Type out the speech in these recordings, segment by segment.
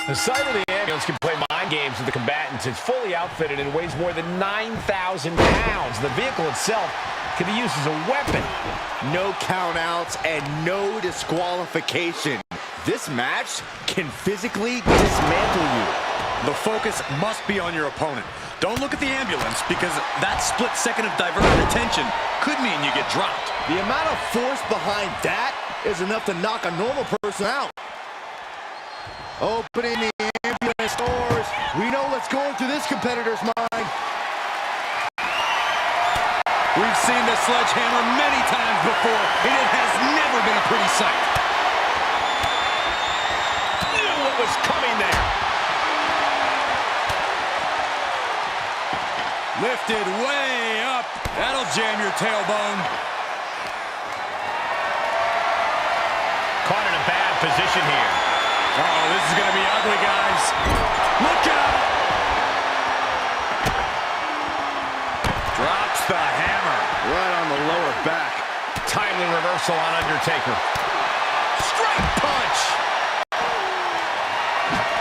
The side of the ambulance can play mind games with the combatants. It's fully outfitted and weighs more than 9,000 pounds. The vehicle itself can be used as a weapon. No countouts and no disqualification. This match can physically dismantle you. The focus must be on your opponent. Don't look at the ambulance, because that split second of diverted attention could mean you get dropped. The amount of force behind that is enough to knock a normal person out. Opening the ambulance doors. We know what's going through this competitor's mind. We've seen this sledgehammer many times before, and it has never been a pretty sight. Knew what was coming there. Lifted way up. That'll jam your tailbone. Caught in a bad position here. Uh-oh, this is going to be ugly, guys. Look out! Drops the hammer. Right on the lower back. Timely reversal on Undertaker. Straight punch!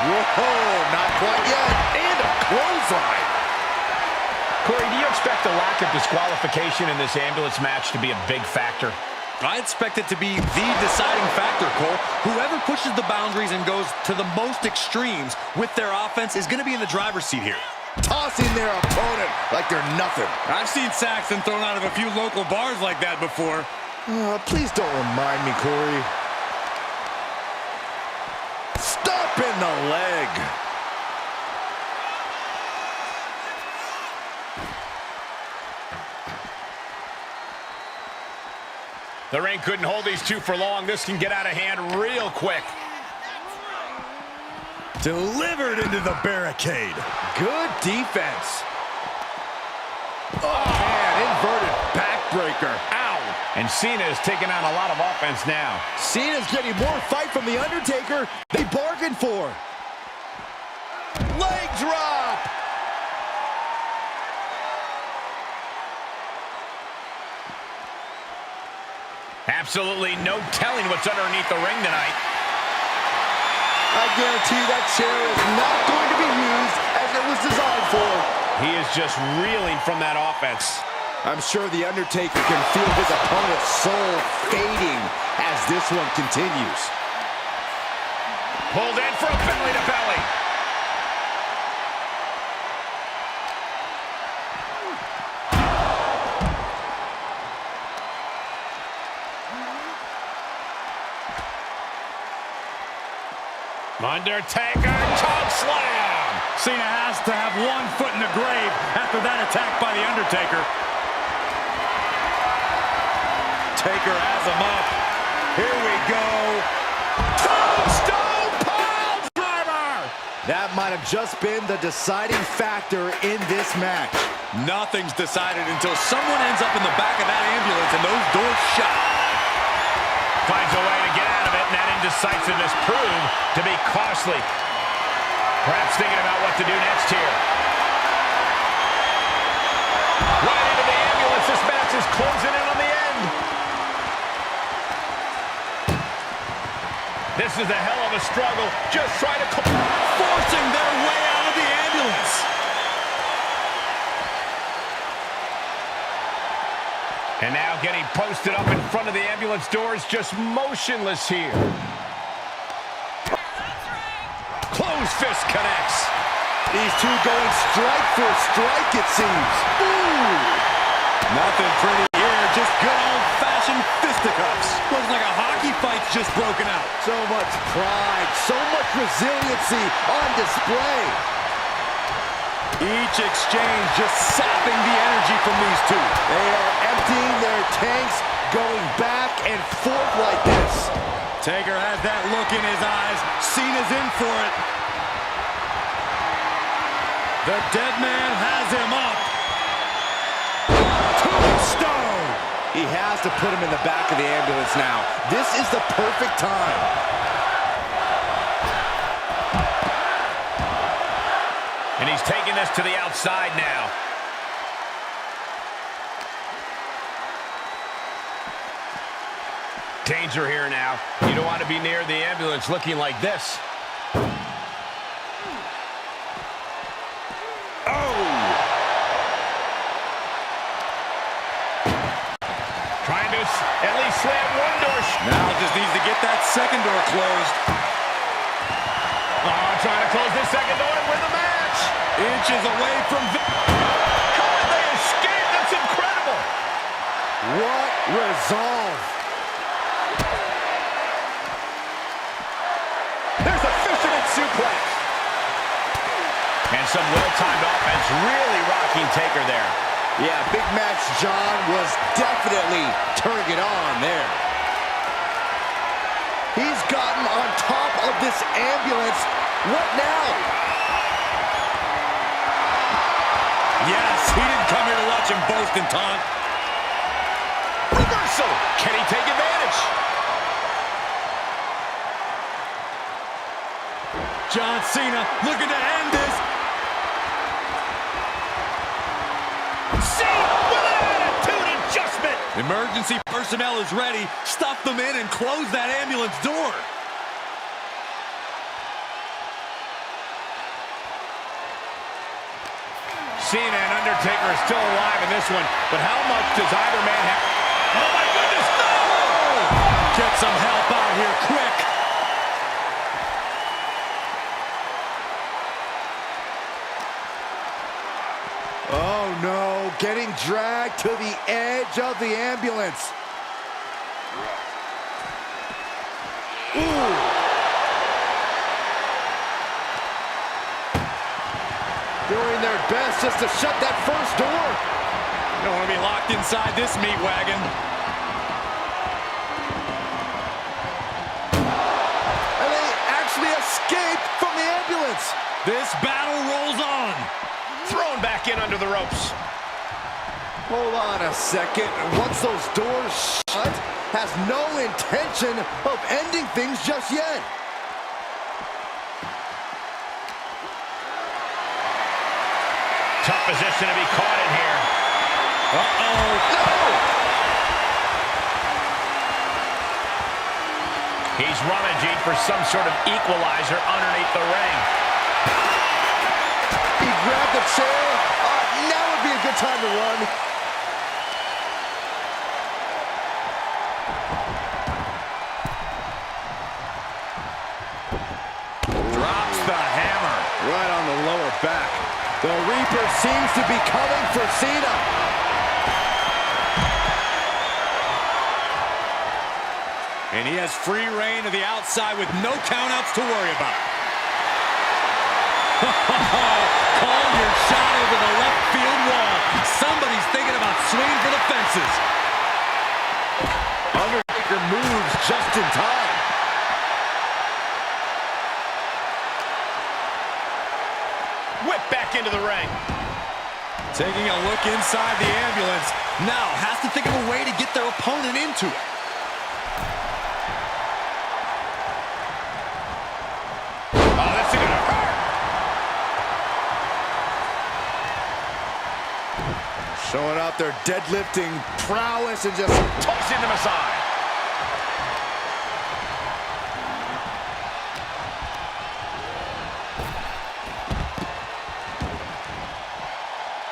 Whoa, not quite yet. And a clothesline. Corey, do you expect a lack of disqualification in this ambulance match to be a big factor? I expect it to be the deciding factor, Cole. Whoever pushes the boundaries and goes to the most extremes with their offense is going to be in the driver's seat here. Tossing their opponent like they're nothing. I've seen Saxton thrown out of a few local bars like that before. Please don't remind me, Corey. Stop in the leg. The ring couldn't hold these two for long. This can get out of hand real quick. Delivered into the barricade. Good defense. Oh, man, inverted backbreaker. Ow! And Cena is taking on a lot of offense now. Cena's getting more fight from The Undertaker they bargained for. Leg drop. Absolutely no telling what's underneath the ring tonight. I guarantee that chair is not going to be used as it was designed for. He is just reeling from that offense. I'm sure The Undertaker can feel his opponent's soul fading as this one continues. Pulled in for a belly-to-belly. Undertaker choke slam. Cena has to have one foot in the grave after that attack by The Undertaker. Taker has him up. Here we go. Tombstone pile driver. That might have just been the deciding factor in this match. Nothing's decided until someone ends up in the back of that ambulance and those doors shut. Finds a way to get out of it, and that indecisiveness proved to be costly. Perhaps thinking about what to do next here. Right into the ambulance. This match is closing in on the end. This is a hell of a struggle. Just trying to Forcing their way out of the ambulance. And now getting posted up in front of the ambulance doors, just motionless here. Closed fist connects. These two going strike for strike, it seems. Ooh! Nothing pretty here, just good old-fashioned fisticuffs. Looks like a hockey fight's just broken out. So much pride, so much resiliency on display. Each exchange just sapping the energy from these two. They are emptying their tanks, going back and forth like this. Taker has that look in his eyes. Cena's in for it. The dead man has him up. Tombstone. He has to put him in the back of the ambulance now. This is the perfect time. And he's taking this to the outside now. Danger here now. You don't want to be near the ambulance looking like this. Trying to at least slam one door. Now just needs to get that second door closed. Oh, trying to close this second door and win the match. Inches away from... How did they escape? That's incredible. What resolve. There's a fisherman suplex. And some well-timed offense really rocking Taker there. Yeah, Big Match John was definitely turning it on there. He's gotten on top of this ambulance. What now? Yes, he didn't come here to watch him boast and taunt. Reversal. Can he take advantage? John Cena looking to end this. Cena with an attitude adjustment. Emergency personnel is ready. Stuff them in and close that ambulance door. Cena and Undertaker are still alive in this one, but how much does either man have? Oh my goodness, no! Get some help out here quick. Oh no, getting dragged to the edge of the ambulance. Ooh. Doing their best just to shut that first door. Don't want to be locked inside this meat wagon. And they actually escaped from the ambulance. This battle rolls on. Thrown back in under the ropes. Hold on a second. Once those doors shut, has no intention of ending things just yet. Tough position to be caught in here. Uh-oh. No! He's rummaging for some sort of equalizer underneath the ring. He grabbed the chair. Now would be a good time to run. Drops the hammer. Right on the lower back. The Reaper seems to be coming for Cena. And he has free reign to the outside with no countouts to worry about. Call your shot over the left field wall. Somebody's thinking about swinging for the fences. Undertaker moves just in time. Whip back into the ring. Taking a look inside the ambulance. Now has to think of a way to get their opponent into it. Oh, this is gonna hurt. Showing out their deadlifting prowess and just Tossing them aside.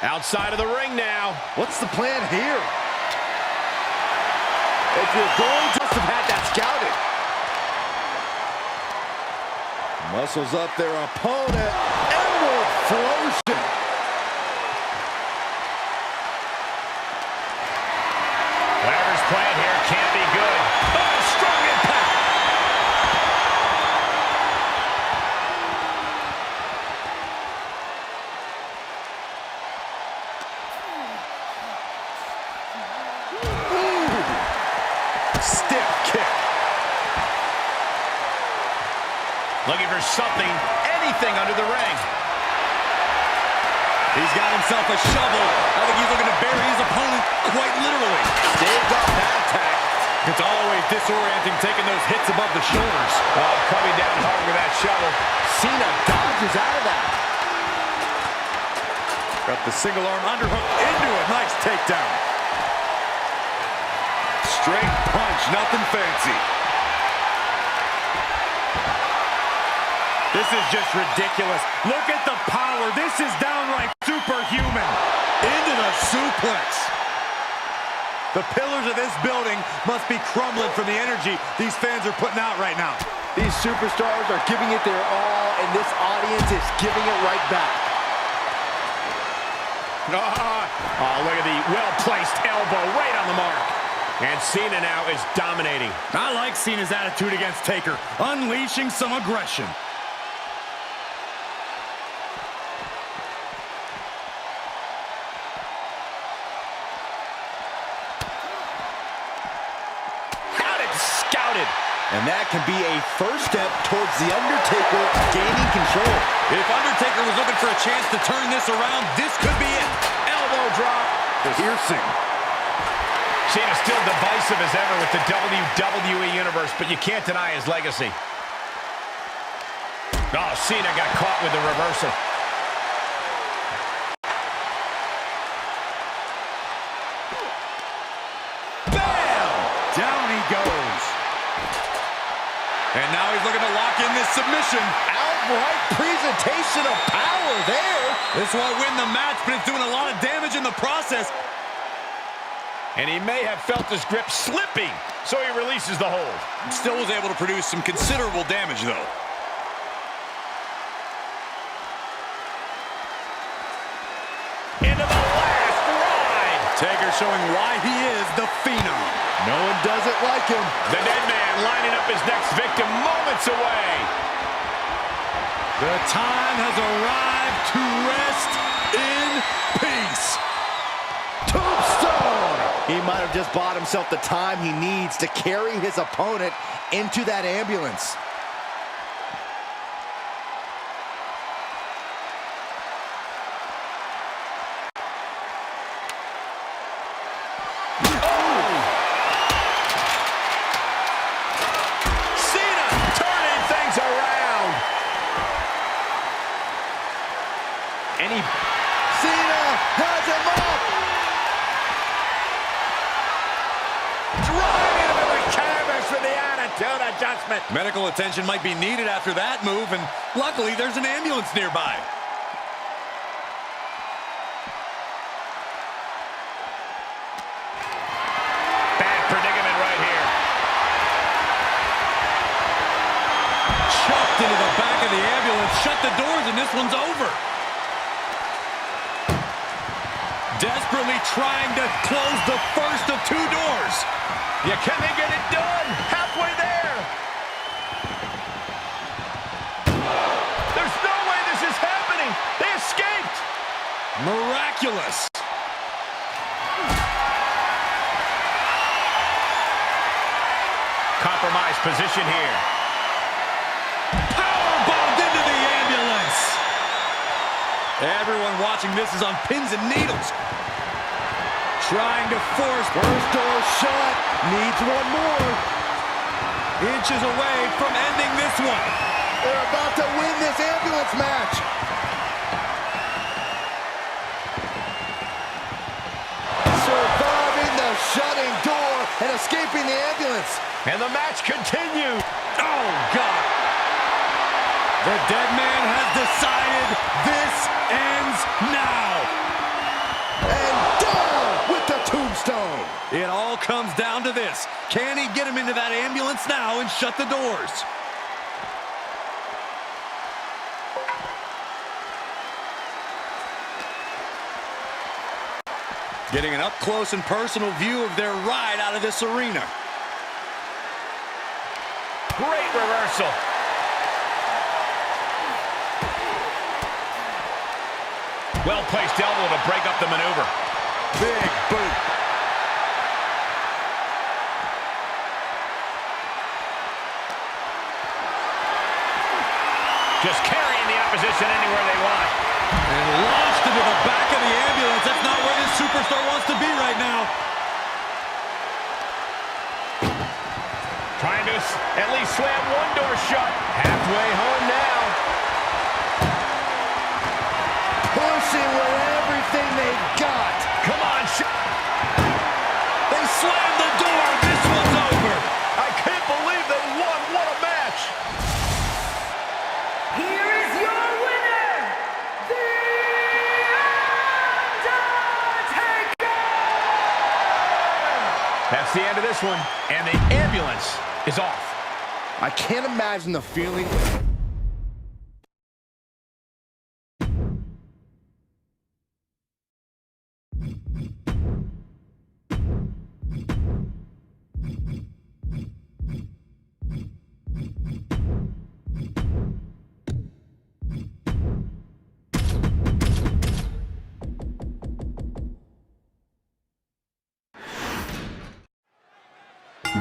Outside of the ring now. what's the plan here? If you're going to have had that scouted. Muscles up their opponent. Emerald Flosion. Whatever's playing here can't be good. Oh, strong impact. Stiff kick. Looking for something, anything under the ring. He's got himself a shovel. I think he's looking to bury his opponent quite literally. Staved off that attack. It's always disorienting taking those hits above the shoulders. Oh, coming down hard with that shovel. Cena dodges out of that. Got the single arm underhook into a nice takedown. Straight punch nothing fancy. This is just ridiculous. Look at the power. This is downright superhuman. Into the suplex. The pillars of this building must be crumbling from the energy these fans are putting out right now. These superstars are giving it their all, and this audience is giving it right back. Oh, look at the well-placed elbow right on the mark. And Cena now is dominating. I like Cena's attitude against Taker, unleashing some aggression. Scouted. And that can be a first step towards the Undertaker gaining control. If Undertaker was looking for a chance to turn this around, this could be it. Elbow drop. Piercing. Cena's still divisive as ever with the WWE Universe, but you can't deny his legacy. Oh, Cena got caught with the reversal. Bam! Down he goes. And now he's looking to lock in this submission. Outright presentation of power there. This won't win the match, but it's doing a lot of damage in the process. And he may have felt his grip slipping, so he releases the hold. Still was able to produce some considerable damage, though. Into the last ride. Taker showing why he is the Phenom. No one does it like him. The dead man lining up his next victim moments away. The time has arrived to rest in peace. Tombstone! He might have just bought himself the time he needs to carry his opponent into that ambulance. Cena turning things around. And Cena has him up! driving into the canvas for the attitude adjustment. Medical attention might be needed after that move, and luckily there's an ambulance nearby. Bad predicament right here. Chucked into the back of the ambulance, shut the doors, and this one's over. Desperately trying to close the first of two doors. Yeah, can they get it done? Halfway there. There's no way this is happening. They escaped. Miraculous. Compromised position here. Powerbombed into the ambulance. Everyone watching this is on pins and needles. Trying to force. First door shut. Needs one more. Inches away from ending this one. They're about to win this ambulance match. Surviving the shutting door and escaping the ambulance. And the match continues. Oh, God. The dead man has decided this ends now. And down with the tombstone. It all comes down to this. Can he get him into that ambulance now and shut the doors? Getting an up-close and personal view of their ride out of this arena. Great reversal. Well-placed elbow to break up the maneuver. Big boot. Just carrying the opposition anywhere they want. And launched into the back of the ambulance. That's not where this superstar wants to be right now. Trying to at least slam one door shut. Halfway home now. Pushing with everything they've got. Come on. They slammed the door. This one's over. That's the end of this one, and the ambulance is off. I can't imagine the feeling.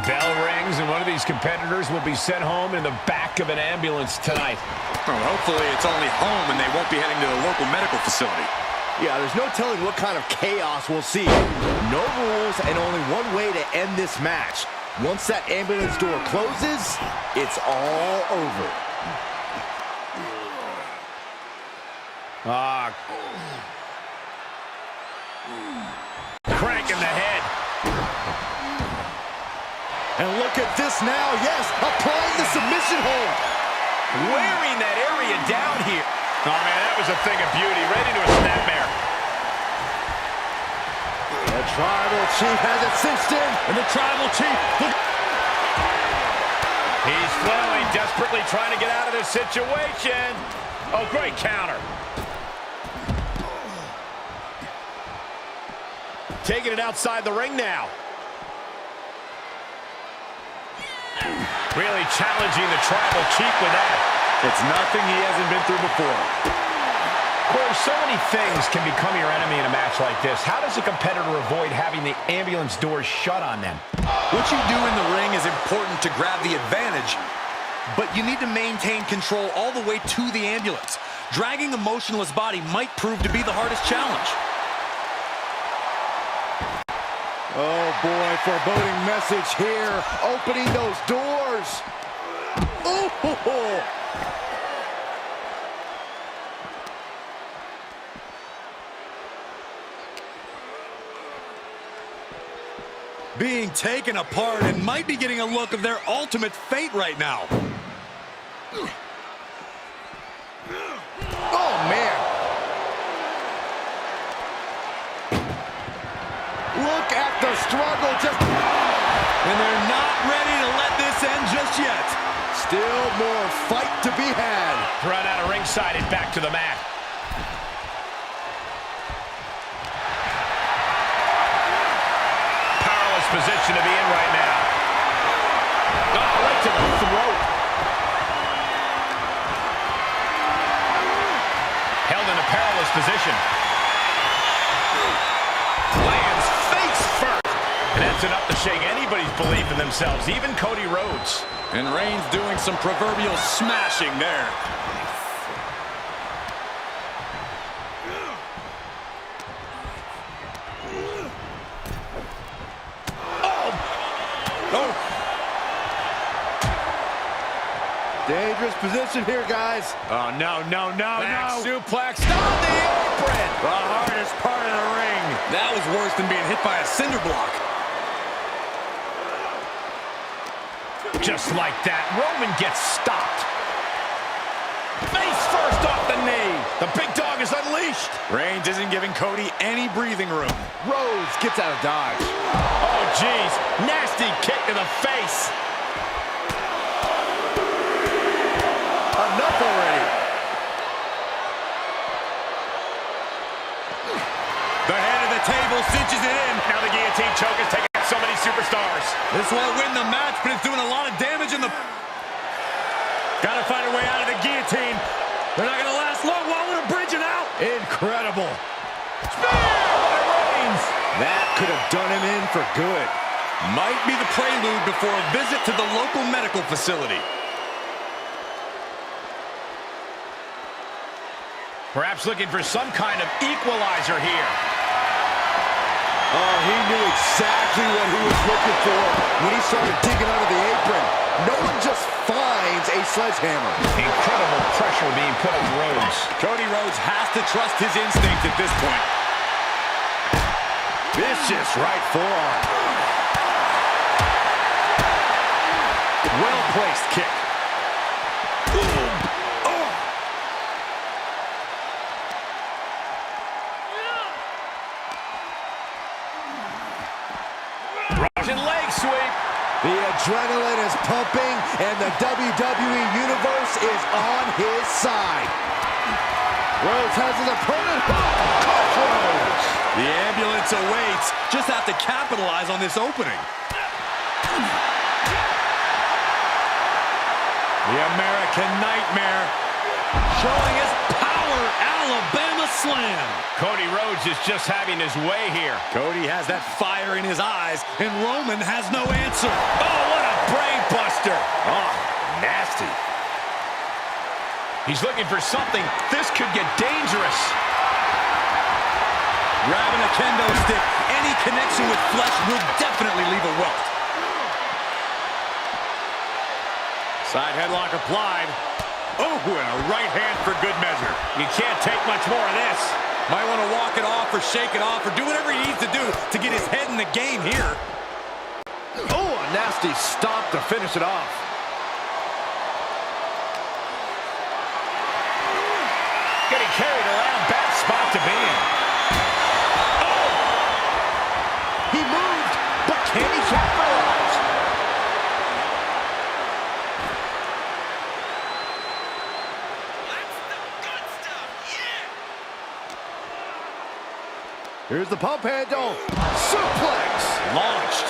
Bell rings, and one of these competitors will be sent home in the back of an ambulance tonight. Well, hopefully it's only home and they won't be heading to the local medical facility. Yeah, there's no telling what kind of chaos we'll see. No rules and only one way to end this match. Once that ambulance door closes, it's all over. Cranking the head. And look at this now, yes, applying the submission hold. Wearing that area down here. Oh, man, that was a thing of beauty. Right into a snapmare. The Tribal Chief has it cinched in. And the Tribal Chief, look. He's flailing, desperately trying to get out of this situation. Oh, great counter. Taking it outside the ring now. Really challenging the Tribal Chief with that. It's nothing he hasn't been through before. Corey, so many things can become your enemy in a match like this. How does a competitor avoid having the ambulance doors shut on them? What you do in the ring is important to grab the advantage, but you need to maintain control all the way to the ambulance. Dragging a motionless body might prove to be the hardest challenge. Oh boy, foreboding message here. Opening those doors. Ooh. Being taken apart and might be getting a look of their ultimate fate right now. Oh man. Look at the struggle, And they're not ready to let this end just yet. still more fight to be had. Run out of ringside and back to the mat. Powerless position to be in right now. Oh, right to the throat. Held in a perilous position. Lands face first. And that's enough to shake anybody's belief in themselves, even Cody Rhodes. And Reigns doing some proverbial smashing there. Oh! Dangerous position here, guys. Oh, no. Back suplex on the apron. The hardest part of the ring. That was worse than being hit by a cinder block. Just like that, Roman gets stopped. Face first off the knee. The big dog is unleashed. Reigns isn't giving Cody any breathing room. Rhodes gets out of dodge. Oh, geez. Nasty kick to the face. Enough already. The head of the table cinches it in. Now the guillotine choke is taking out so many superstars. This won't win the match, but it's doing a lot of damage in the... Gotta find a way out of the guillotine. They're not gonna last long. Wallen bridging out. Incredible. Spear by Reigns. That could have done him in for good. Might be the prelude before a visit to the local medical facility. Perhaps looking for some kind of equalizer here. Oh, he knew exactly what he was looking for when he started digging under the apron. No one just finds a sledgehammer. Incredible pressure being put on Rhodes. Cody Rhodes has to trust his instinct at this point. Vicious right forearm. Well-placed kick. Intelligent leg sweep. The adrenaline is pumping, and the WWE Universe is on his side. Rhodes has his opponent. Rhodes. The ambulance awaits. Just have to capitalize on this opening. The American Nightmare showing his power. Alabama Slam. Cody Rhodes is just having his way here. Cody has that fire in his eyes, and Roman has no answer. Oh, what a brain buster. Oh, nasty. He's looking for something. This could get dangerous. Grabbing a kendo stick. Any connection with flesh will definitely leave a welt. Side headlock applied. Oh, and a right hand for good measure. You can't take much more of this. Might want to walk it off or shake it off or do whatever he needs to do to get his head in the game here. Oh, a nasty stop to finish it off. Getting carried around. Bad spot to be in. Oh! He moved, but can he capitalize? Here's the pump handle. Suplex. Launched.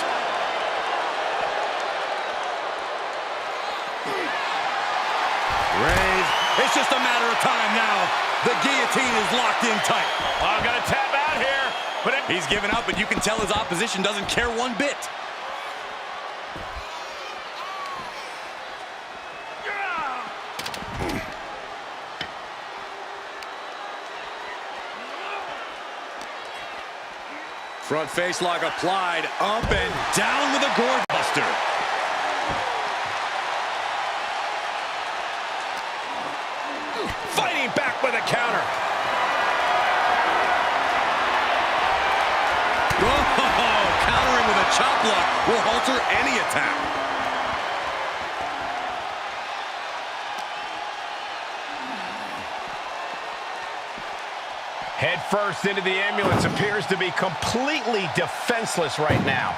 Raised. It's just a matter of time now. The guillotine is locked in tight. I'm going to tap out here. But He's given up, but you can tell his opposition doesn't care one bit. Front face lock applied, up and down with a gourd buster. fighting back with a counter. Oh, countering with a chop block will alter any attack. Head first into the ambulance, appears to be completely defenseless right now.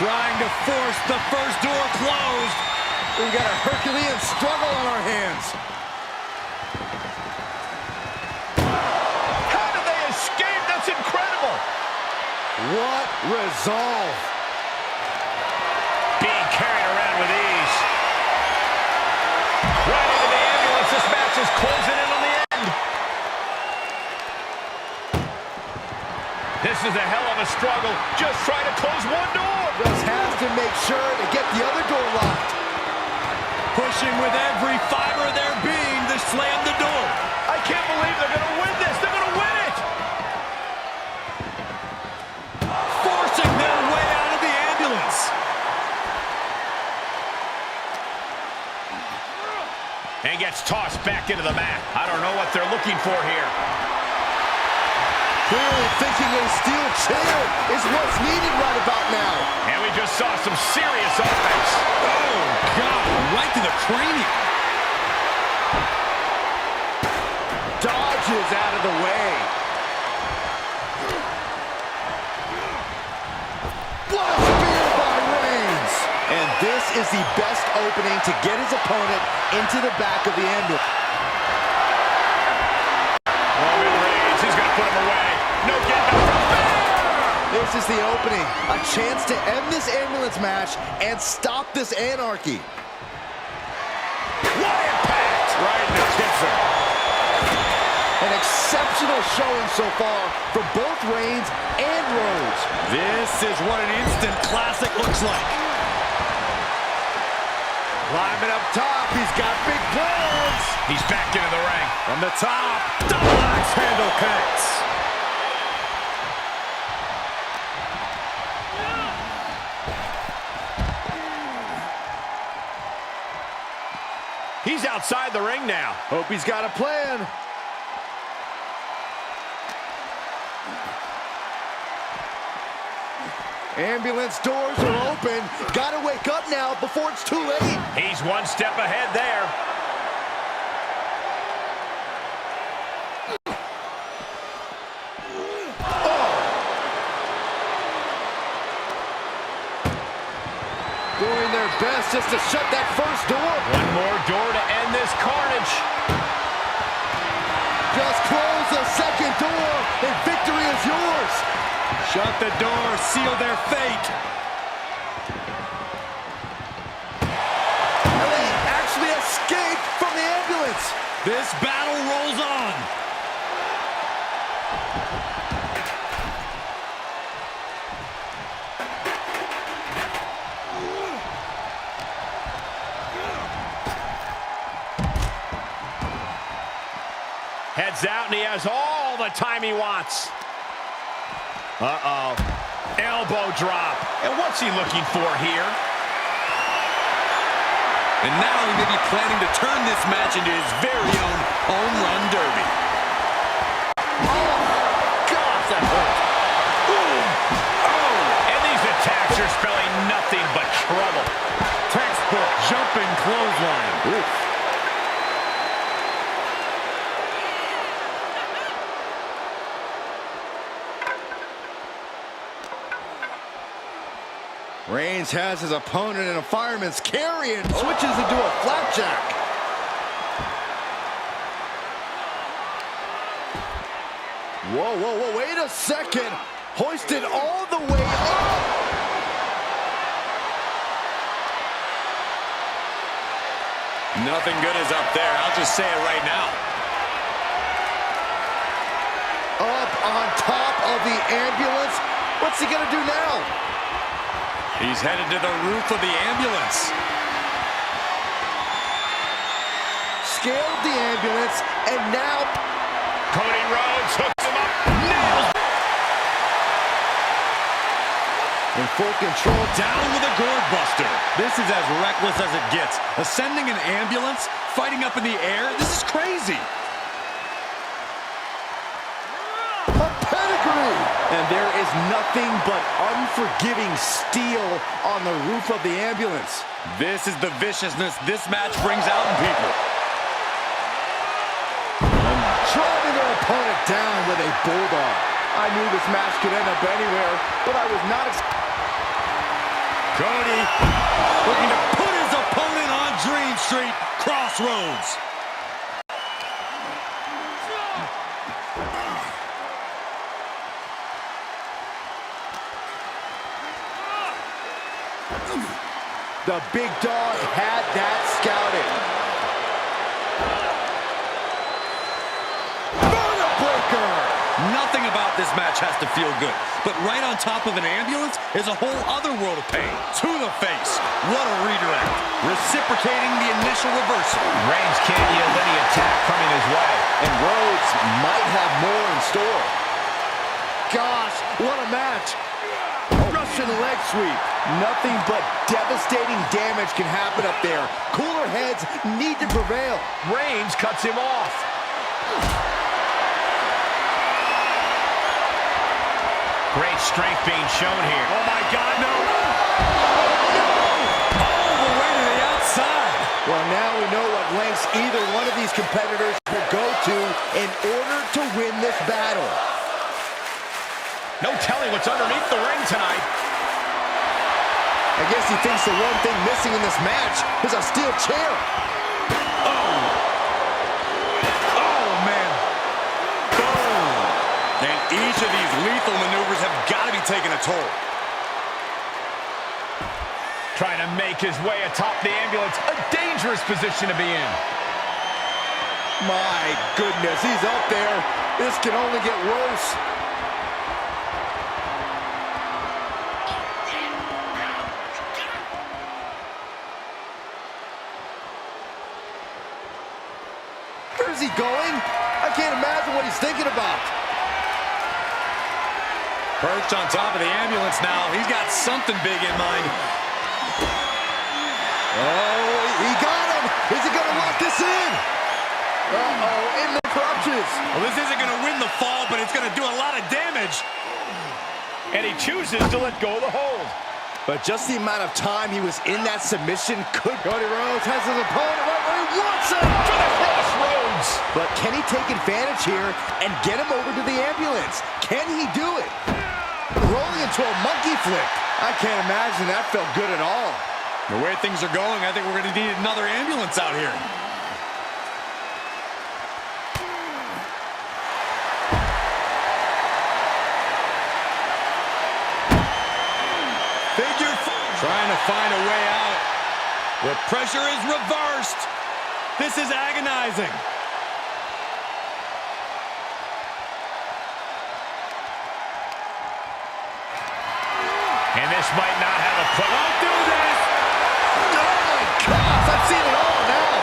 Trying to force the first door closed. We got a Herculean struggle on our hands. How did they escape? That's incredible. What resolve. Being carried around with ease. Right into the ambulance. This match is closing in on the end. This is a hell of a struggle. Just trying to close one door. Just has to make sure to get the other door locked. Pushing with every fiber of their being to slam the door. I can't believe they're going to win this. They're going to win it. Forcing their way out of the ambulance. And gets tossed back into the mat. I don't know what they're looking for here. Clearly thinking a steel chair is what's needed right about now. And we just saw some serious offense. Oh, God, right to the cranium. Dodges out of the way. What a spear by Reigns. And this is the best opening to get his opponent into the back of the ambulance. Roman Reigns, he's going to put him away. No getting up from there. This is the opening. A chance to end this ambulance match and stop this anarchy. What impact! Right in the kisser. An exceptional showing so far for both Reigns and Rhodes. This is what an instant classic looks like. Climbing up top, he's got big plans. He's back into the ring. From the top, double axe handle connects. He's outside the ring now. Hope he's got a plan. Ambulance doors are open. Gotta wake up now before it's too late. He's one step ahead there. just to shut that first door. One more door to end this carnage. Just close the second door, and victory is yours. Shut the door, seal their fate. And they actually escaped from the ambulance. This battle rolls on. Heads out, and he has all the time he wants. Uh-oh. Elbow drop. And what's he looking for here? And now he may be planning to turn this match into his very own home run derby. Oh, gosh, that hurt. Boom. Oh, and these attacks are spelling nothing but trouble. Textbook jumping clothesline. Oof. Reigns has his opponent in a fireman's carry and switches into a flapjack. Whoa, whoa, whoa, wait a second. Hoisted all the way up. Nothing good is up there. I'll just say it right now. Up on top of the ambulance. What's he gonna do now? He's headed to the roof of the ambulance. Scaled the ambulance, and now Cody Rhodes hooks him up. Nails. in full control. Down with a gourd buster. This is as reckless as it gets. Ascending an ambulance, fighting up in the air. This is crazy. A pedigree! And there is nothing but unforgiving steel on the roof of the ambulance. This is the viciousness this match brings out in people. Driving their opponent down with a bulldog. I knew this match could end up anywhere, but I was not Cody looking to put his opponent on Dream Street Crossroads. The big dog had that scouted. Breaker! Nothing about this match has to feel good, but right on top of an ambulance is a whole other world of pain. To the face. What a redirect. Reciprocating the initial reversal. Reigns can't yield any attack coming his way. And Rhodes might have more in store. Gosh, what a match. Russian leg sweep. Nothing but devastating damage can happen up there. Cooler heads need to prevail. Reigns cuts him off. Great strength being shown here. Oh my God, no! All the way to the outside. Well, now we know what lengths either one of these competitors will go to in order to win this battle. No telling what's underneath the ring tonight. I guess he thinks the one thing missing in this match is a steel chair. Oh, man. Boom. And each of these lethal maneuvers have got to be taking a toll. Trying to make his way atop the ambulance. A dangerous position to be in. My goodness, he's up there. This can only get worse. Where's he going? I can't imagine what he's thinking about. Perched on top of the ambulance now. He's got something big in mind. Oh, he got him. Is he going to lock this in? Uh-oh, in the crutches. Well, this isn't going to win the fall, but it's going to do a lot of damage. And he chooses to let go of the hold. But just the amount of time he was in that submission could... Cody Rhodes has his opponent right where he wants him. To the crossroads. But can he take advantage here and get him over to the ambulance? Can he do it? Rolling into a monkey flip. I can't imagine that felt good at all. The way things are going, I think we're going to need another ambulance out here. Figure four. Trying to find a way out. The pressure is reversed. This is agonizing. And this might not have a put. Don't do this! Oh my gosh, I've seen it all now.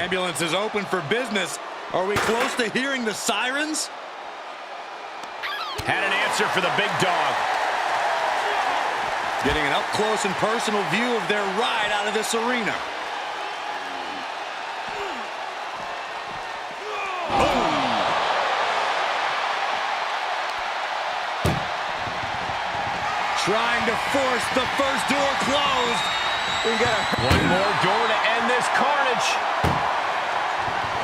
Ambulance is open for business. Are we close to hearing the sirens? Had an answer for the big dog. Getting an up-close and personal view of their ride out of this arena. Trying to force the first door closed. We got one more door to end this carnage.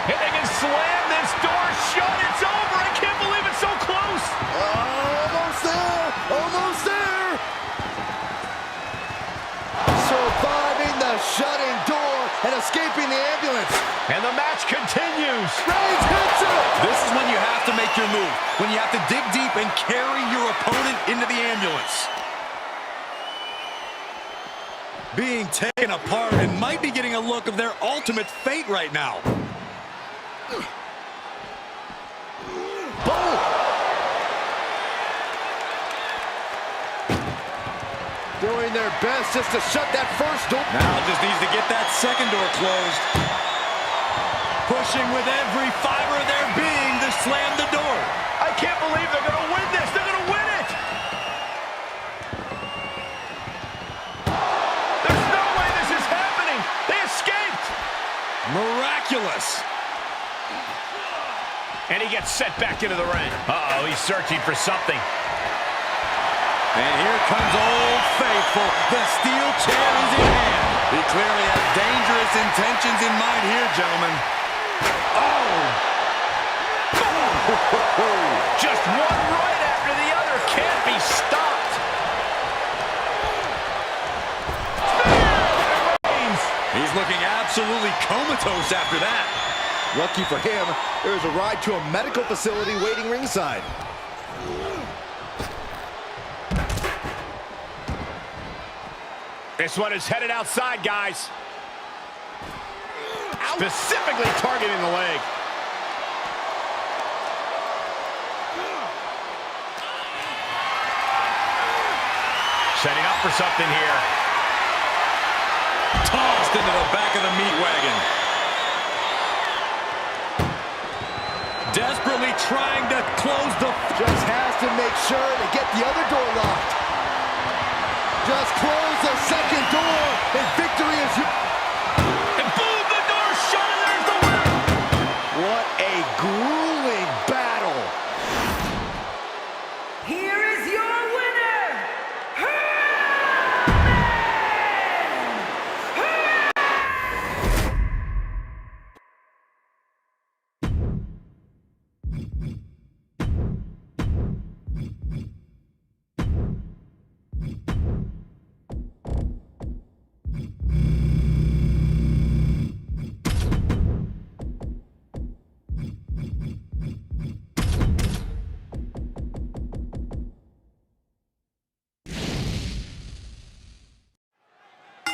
And they can slam this door shut. It's over. I can't believe it's so close. Almost there. Almost there. Surviving the shutting door and escaping the ambulance. And the match continues. Rhodes hits it. This is when you have to make your move. When you have to dig deep and carry your opponent into the ambulance. Being taken apart and might be getting a look of their ultimate fate right now. Doing their best just to shut that first door. Now just needs to get that second door closed. Pushing with every fiber of their being to slam the door. I can't believe they're going to win this. They're going to win it. There's no way this is happening. They escaped. Miraculous. And he gets set back into the ring. Uh-oh, he's searching for something. And here comes Old Faithful. The steel chair is in hand. He clearly has dangerous intentions in mind here, gentlemen. Oh! Just one right after the other. Can't be stopped. He's looking absolutely comatose after that. Lucky for him, there's a ride to a medical facility waiting ringside. This one is headed outside, guys. Specifically targeting the leg. Setting up for something here. Tossed into the back of the meat wagon. Desperately trying to close the... Just has to make sure to get the other door locked. Just close the second door, and victory is... And boom, the door shut, and there's the winner. What a grueling battle. Here is your winner,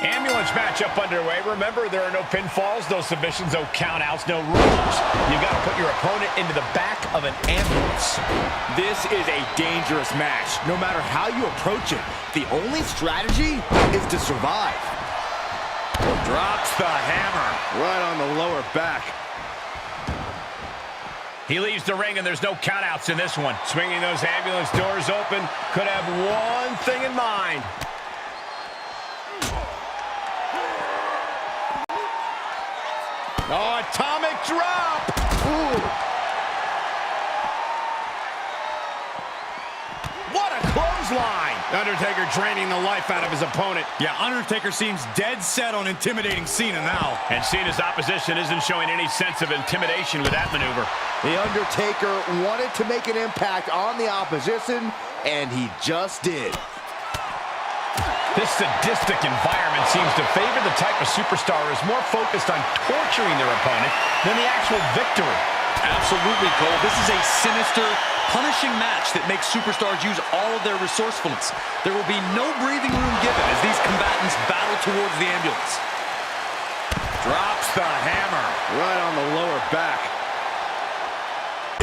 Ambulance matchup underway. Remember, there are no pinfalls, no submissions, no countouts, no rules. You got to put your opponent into the back of an ambulance. This is a dangerous match. No matter how you approach it, the only strategy is to survive. Drops the hammer. Right on the lower back. He leaves the ring, and there's no countouts in this one. Swinging those ambulance doors open, could have one thing in mind. Oh, atomic drop! Ooh. What a clothesline! Undertaker draining the life out of his opponent. Yeah, Undertaker seems dead set on intimidating Cena now. And Cena's opposition isn't showing any sense of intimidation with that maneuver. The Undertaker wanted to make an impact on the opposition, and he just did. This sadistic environment seems to favor the type of superstar who is more focused on torturing their opponent than the actual victory. Absolutely, Cole. This is a sinister, punishing match that makes superstars use all of their resourcefulness. There will be no breathing room given as these combatants battle towards the ambulance. Drops the hammer right on the lower back.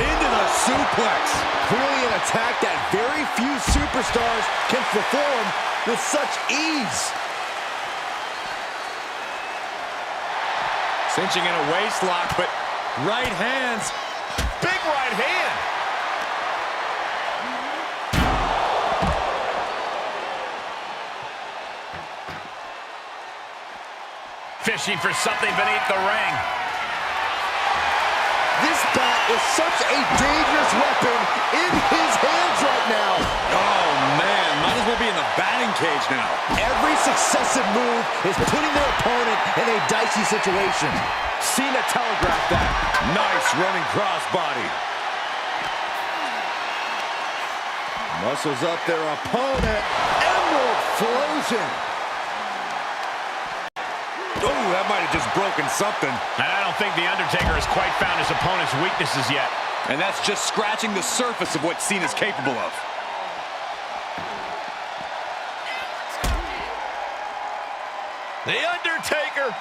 Into the suplex. Clearly an attack that very few superstars can perform with such ease. Cinching in a waist lock, but right hands. Big right hand. Fishing for something beneath the ring. This bat is such a dangerous weapon in his hands right now. Oh, man. Might as well be in the batting cage now. Every successive move is putting their opponent in a dicey situation. Cena telegraphed that. Nice running crossbody. Muscles up their opponent. Emerald Flosion. Oh, that might have just broken something. And I don't think The Undertaker has quite found his opponent's weaknesses yet. And that's just scratching the surface of what Cena's capable of. The Undertaker.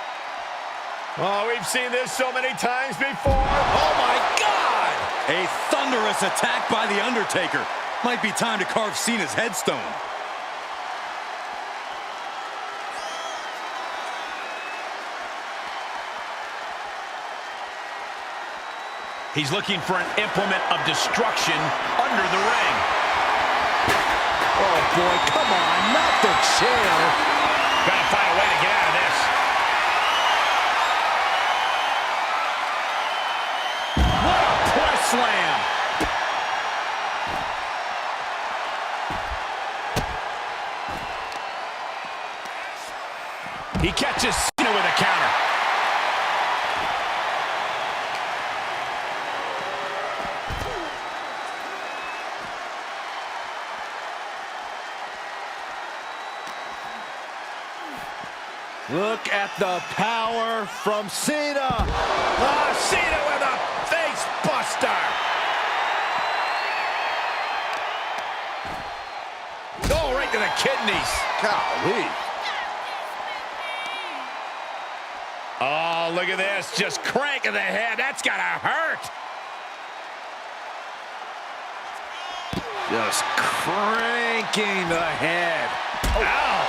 Oh, we've seen this so many times before. Oh, my God! A thunderous attack by The Undertaker. Might be time to carve Cena's headstone. He's looking for an implement of destruction under the ring. Oh, boy, come on, not the chair. Gotta find a way to get out of this. What a press slam! He catches Cena with a counter. Look at the power from Cena. Ah, Cena with a face buster. Oh, right to the kidneys. Golly. Oh, look at this. Just cranking the head. That's gotta hurt. Just cranking the head. Oh. Ow.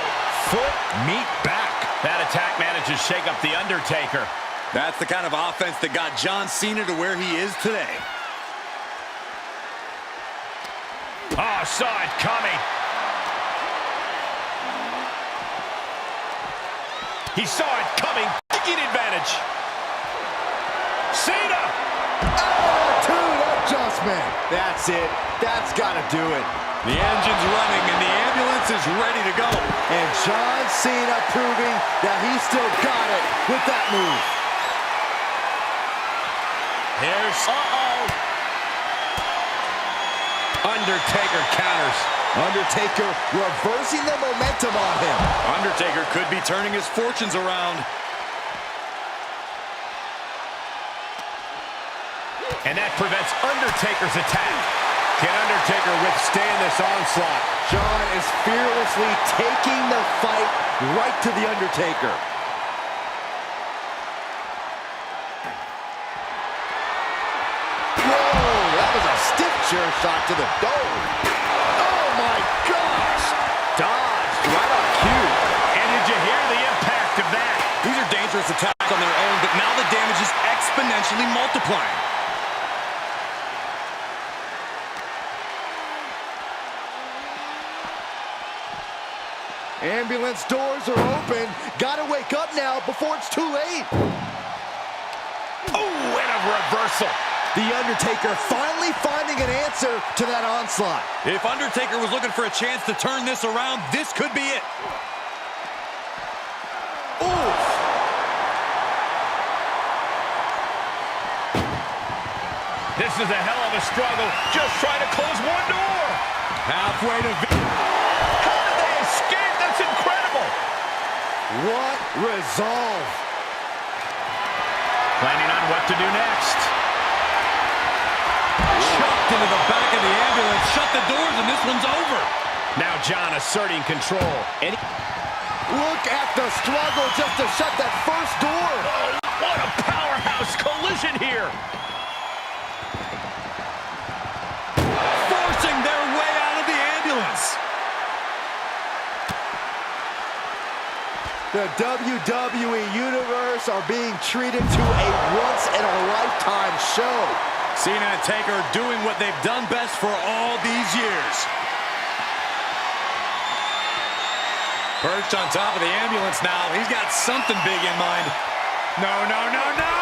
Foot meet back. That attack managed to shake up The Undertaker. That's the kind of offense that got John Cena to where he is today. Oh, saw it coming. He saw it coming. Taking advantage. Cena! Attitude adjustment. That's it. That's got to do it. The engine's running and the ambulance is ready to go. And John Cena proving that he still got it with that move. Here's... Undertaker counters. Undertaker reversing the momentum on him. Undertaker could be turning his fortunes around. And that prevents Undertaker's attack. Can Undertaker withstand this onslaught? John is fearlessly taking the fight right to the Undertaker. Whoa, that was a stiff chair shot to the dome. Oh my gosh! Dodged right on cue. And did you hear the impact of that? These are dangerous attacks on their own, but now the damage is exponentially multiplying. Ambulance doors are open. Gotta wake up now before it's too late. Oh, and a reversal. The Undertaker finally finding an answer to that onslaught. If Undertaker was looking for a chance to turn this around, this could be it. Ooh. This is a hell of a struggle. Just trying to close one door. Halfway to How did they escape? That's incredible. What resolve. Planning on what to do next. Chucked into the back of the ambulance. Shut the doors and this one's over. Now John asserting control. And Look at the struggle just to shut that first door. oh, what a powerhouse collision here. Forcing their way out of the ambulance. The WWE Universe are being treated to a once-in-a-lifetime show. Cena and Taker doing what they've done best for all these years. Perched on top of the ambulance now. He's got something big in mind. No, no, no, no!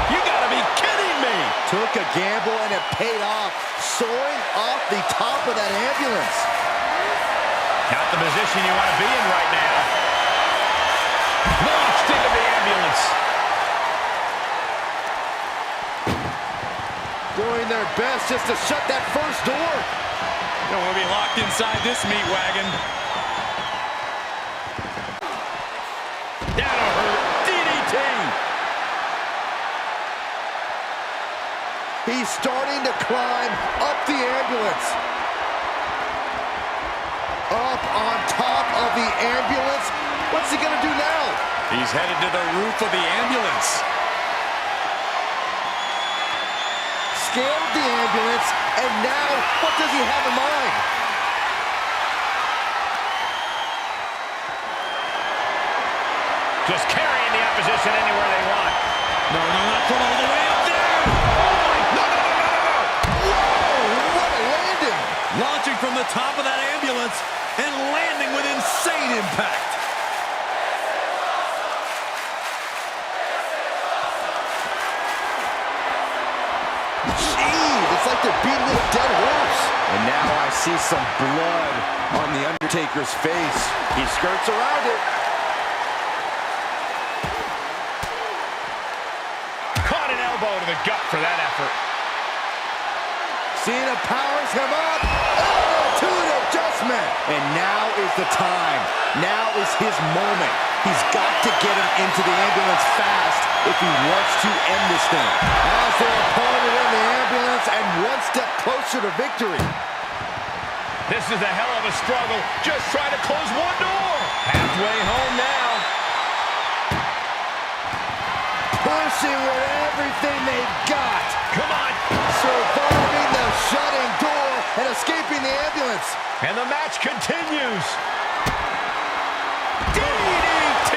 You gotta be kidding me! Took a gamble and it paid off. Soaring off the top of that ambulance. Not the position you want to be in right now. Launched into the ambulance. Doing their best just to shut that first door. You don't want to be locked inside this meat wagon. That'll hurt. DDT. He's starting to climb up the ambulance. Up on top of the ambulance. What's he gonna do now? He's headed to the roof of the ambulance. Scaled the ambulance, and now what does he have in mind? Just carrying the opposition anywhere they want. No, no, not from all the way up there. Whoa, what a landing! Launching from the top of that ambulance and landing with insane impact. Jeez, it's like they're beating a dead horse. And now I see some blood on the Undertaker's face. He skirts around it. Caught an elbow to the gut for that effort. Cena powers him up. Elbow to the adjustment. And now is the time. Now is his moment. He's got to get him into the ambulance fast if he wants to end this thing. As their opponent in the ambulance and one step closer to victory. This is a hell of a struggle. Just trying to close one door. Halfway home now. Pushing with everything they've got. Come on. Surviving the shutting door and escaping the ambulance. And the match continues. DDT.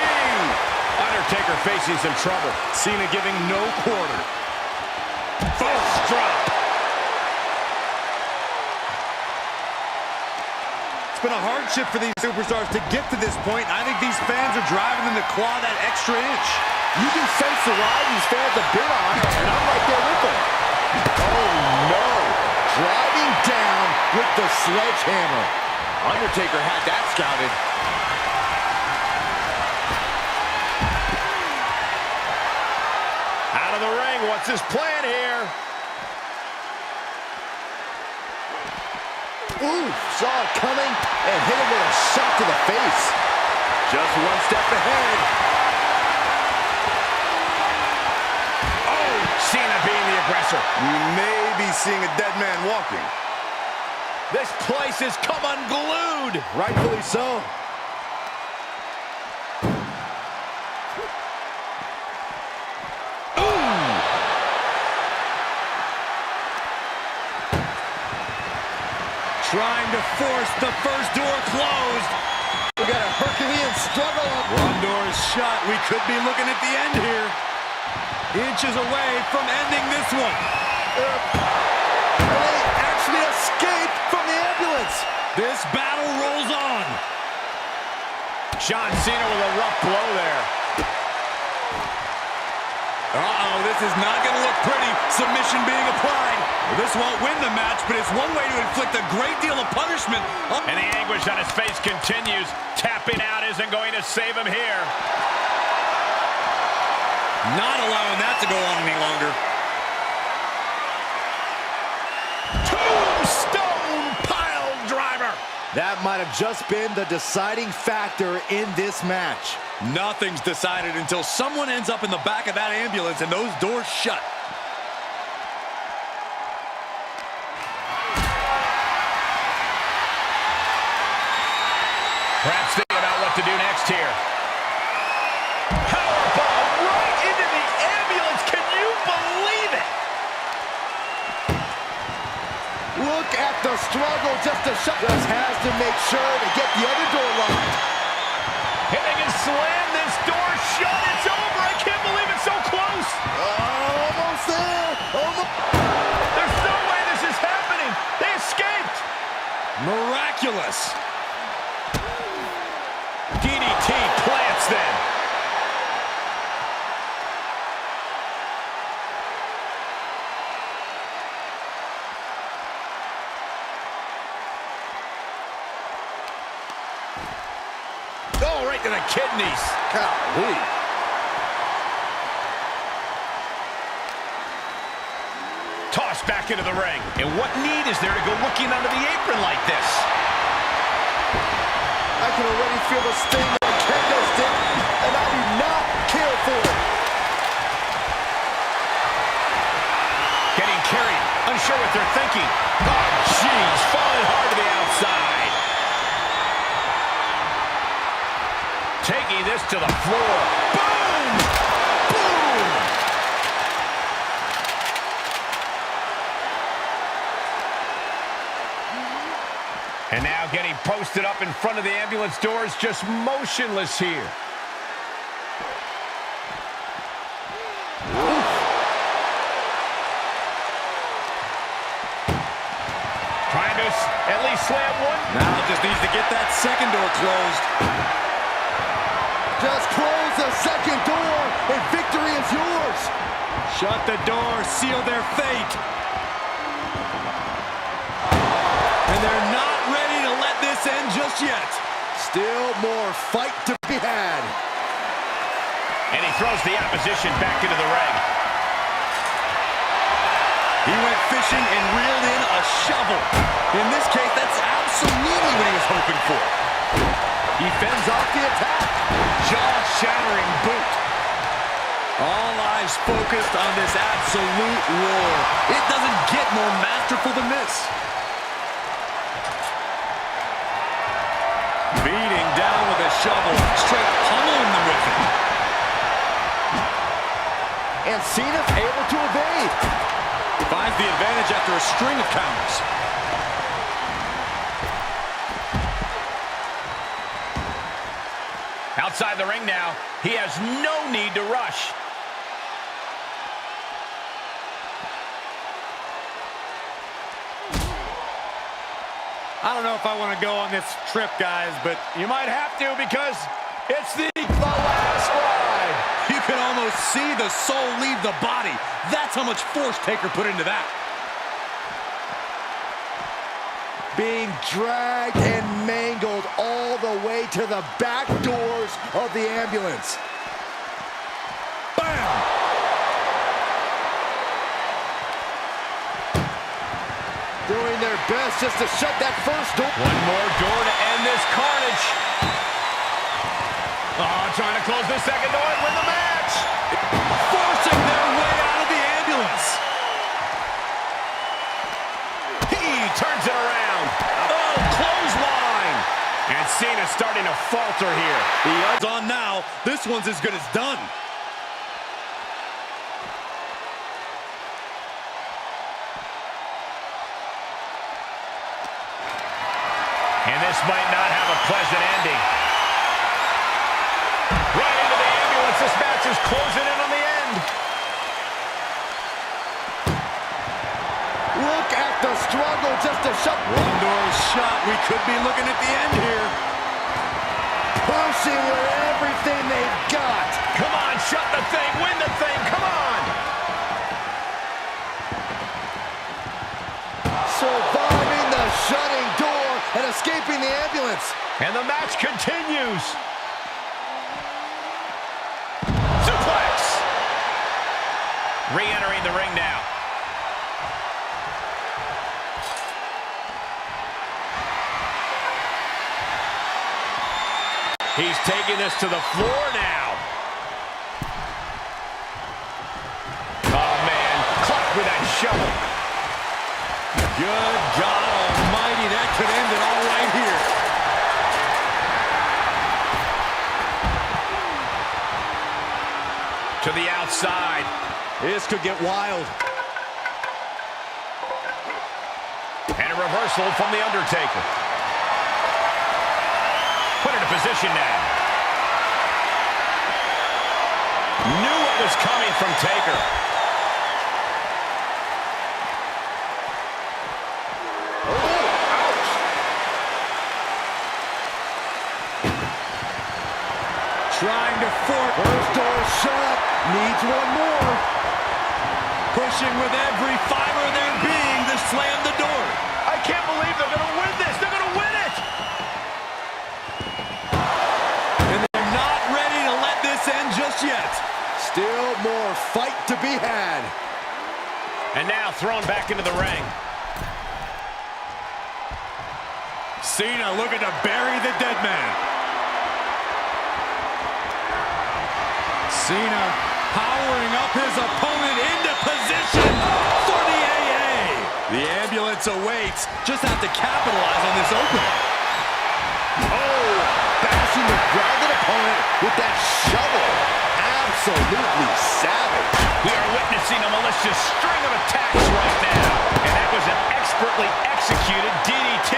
Undertaker facing some trouble. Cena giving no quarter. Fist drop. It's been a hardship for these superstars to get to this point. I think these fans are driving them to claw that extra inch. You can sense the ride these fans have been on, and I'm right there with them. Oh, no. Driving down with the sledgehammer. Undertaker had that scouted. Out of the ring. What's his plan here? Ooh, saw it coming and hit him with a shot to the face. Just one step ahead. Oh, Cena being the aggressor. We may be seeing a dead man walking. This place has come unglued. Rightfully so. Trying to force the first door closed. We got a Herculean struggle. One door is shut. We could be looking at the end here. Inches away from ending this one. They actually escaped from the ambulance. This battle rolls on. John Cena with a rough blow there. Uh-oh, this is not going to look pretty. Submission being applied. Well, this won't win the match, but it's one way to inflict a great deal of punishment. And the anguish on his face continues. Tapping out isn't going to save him here. Not allowing that to go on any longer. Tombstone pile driver. That might have just been the deciding factor in this match. Nothing's decided until someone ends up in the back of that ambulance and those doors shut. Perhaps thinking about what to do next here. Powerbomb right into the ambulance. Can you believe it? Look at the struggle just to shut. Just has to make sure to get the other door locked. And they can slam this door shut. It's over. I can't believe it's so close. Almost there. There's no way this is happening. They escaped. Miraculous. DDT plants them. Oh, right to the kidneys. Golly. Tossed back into the ring. And what need is there to go looking under the apron like this? I can already feel the sting of the kendo stick, and I do not care for it. Getting carried. Unsure what they're thinking. Oh, jeez. Falling hard to the outside. Taking this to the floor. Boom! Boom! And now getting posted up in front of the ambulance doors, just motionless here. Trying to at least slam one. Now just needs to get that second door closed. Just close the second door, and victory is yours. Shut the door, seal their fate. And they're not ready to let this end just yet. Still more fight to be had. And he throws the opposition back into the ring. He went fishing and reeled in a shovel. In this case, that's absolutely what he was hoping for. He fends off the attack. Jaw-shattering boot. All eyes focused on this absolute war. It doesn't get more masterful than this. Beating down with a shovel, straight pummeling them with it. And Cena's able to evade. Finds the advantage after a string of counters. Outside the ring now, he has no need to rush. I don't know if I want to go on this trip, guys, but You might have to because it's the last ride. you can almost see the soul leave the body. That's how much force Taker put into that. Being dragged and mangled all the way to the back doors of the ambulance. Bam! Doing their best just to shut that first door. One more door to end this carnage. Oh, trying to close the second door and win the match. Forcing their way out of the ambulance. He turns it around. Oh, clothesline. And Cena's starting to falter here. The odds on now. This one's as good as done. And this might not have a pleasant ending. Right into the ambulance. This match is closing in on the end. Look at the struggle just to shut. One door is shut. We could be looking at the end here. Pushing with everything they've got. Come on, shut the thing, win the thing, come on. surviving the shutting door and escaping the ambulance. And the match continues. Suplex. Re-entering the ring now. He's taking this to the floor now. Oh, man. Caught with that shovel. Good God almighty, that could end it all right here. To the outside. This could get wild. And a reversal from the Undertaker. Put into position now. Knew what was coming from Taker. Trying to force. First door shut. Needs one more. Pushing with every fiber of their being to slam the door. I can't believe they're going to win this. They're going to win it. And they're not ready to let this end just yet. Still more fight to be had. And now thrown back into the ring. Cena looking to bury the dead man. Cena powering up his opponent into position for the AA. The ambulance awaits. Just have to capitalize on this opening. Oh, bashing the grounded opponent with that shovel. Absolutely savage. We are witnessing a malicious string of attacks right now. And that was an expertly executed DDT.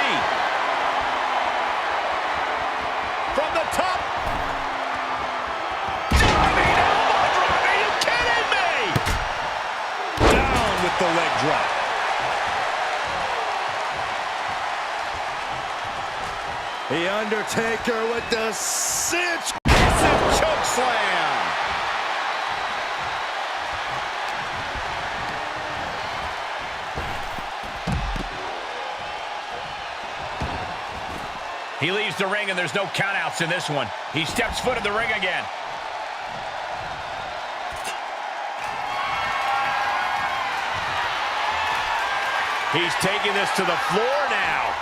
From the top. Diving elbow drop. Are you kidding me? Down with the leg drop. The Undertaker with the cinch. Massive choke slam. He leaves the ring and there's no countouts in this one. He steps foot in the ring again. He's taking this to the floor now.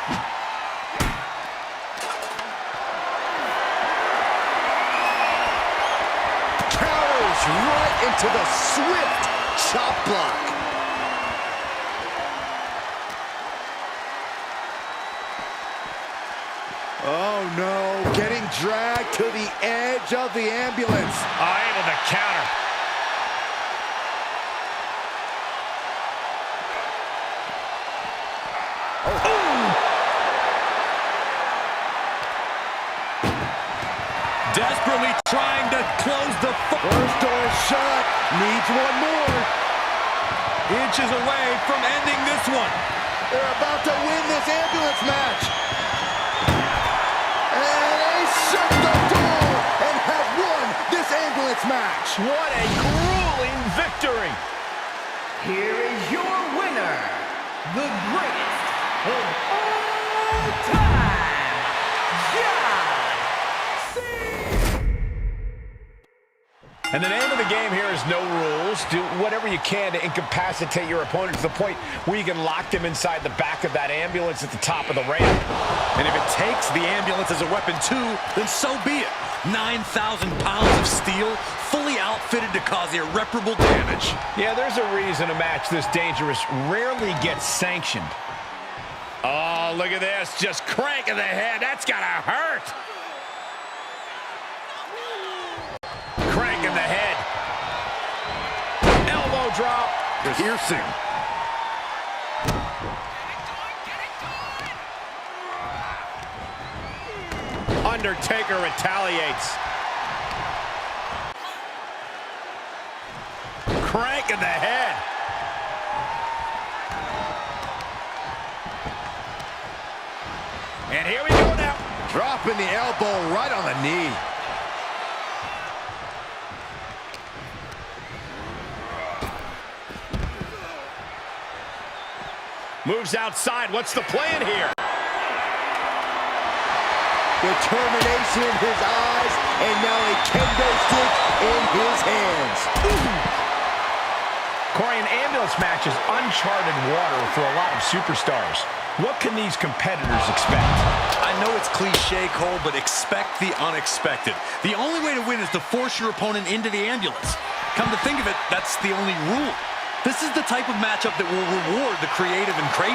Powers right into the swift chop block. Oh no, getting dragged to the edge of the ambulance. Able to counter. Desperately trying to close the First door shut, needs one more. inches away from ending this one. They're about to win this ambulance match. And they shut the door and have won this ambulance match. What a grueling victory. Here is your winner, the greatest of all time, John Cena. And the name of the game here is no rules. Do whatever you can to incapacitate your opponent to the point where you can lock them inside the back of that ambulance at the top of the ramp. And if it takes the ambulance as a weapon too, then so be it. 9,000 pounds of steel, fully outfitted to cause irreparable damage. Yeah, there's a reason a match this dangerous rarely gets sanctioned. Oh, look at this. Just cranking the head. That's gotta hurt. Cranking the head. Elbow drop. Piercing. Undertaker retaliates. Cranking the head. And here we go now. Dropping the elbow right on the knee. Moves outside. What's the plan here? Determination in his eyes, and now a kendo stick in his hands. Corey, an ambulance match is uncharted water for a lot of superstars. What can these competitors expect? I know it's cliche, Cole, but expect the unexpected. The only way to win is to force your opponent into the ambulance. Come to think of it, that's the only rule. This is the type of matchup that will reward the creative and crazy.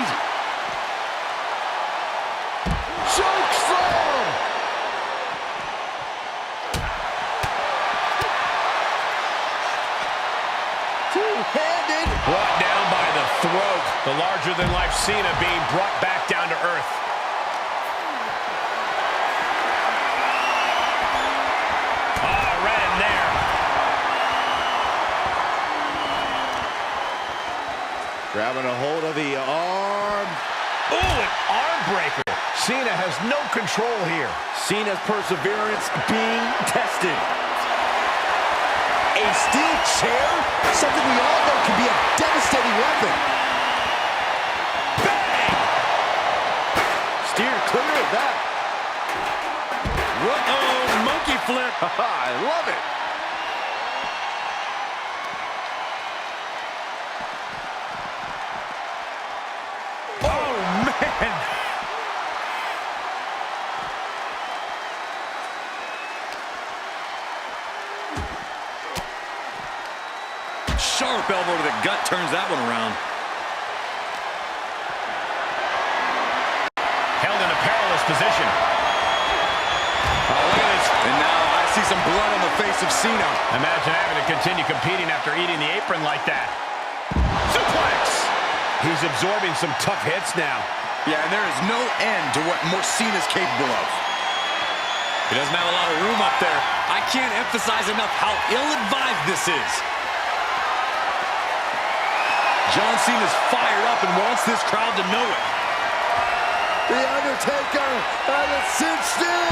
Choke slam! Two-handed. Brought down by the throat. The larger-than-life Cena being brought back down to earth. Oh, right in there. Grabbing a hold of the arm. Ooh, an arm breaker. Cena has no control here. Cena's perseverance being tested. A steel chair? Something we all know can be a devastating weapon. Bang! Steered clear of that. Whoa, monkey flip. I love it. Oh, man. Sharp elbow to the gut turns that one around. Held in a perilous position. Oh, look at this. And now I see some blood on the face of Cena. Imagine having to continue competing after eating the apron like that. Suplex! He's absorbing some tough hits now. Yeah, and there is no end to what Cena's capable of. He doesn't have a lot of room up there. I can't emphasize enough how ill-advised this is. John Cena's fired up and wants this crowd to know it. The Undertaker and a cinched in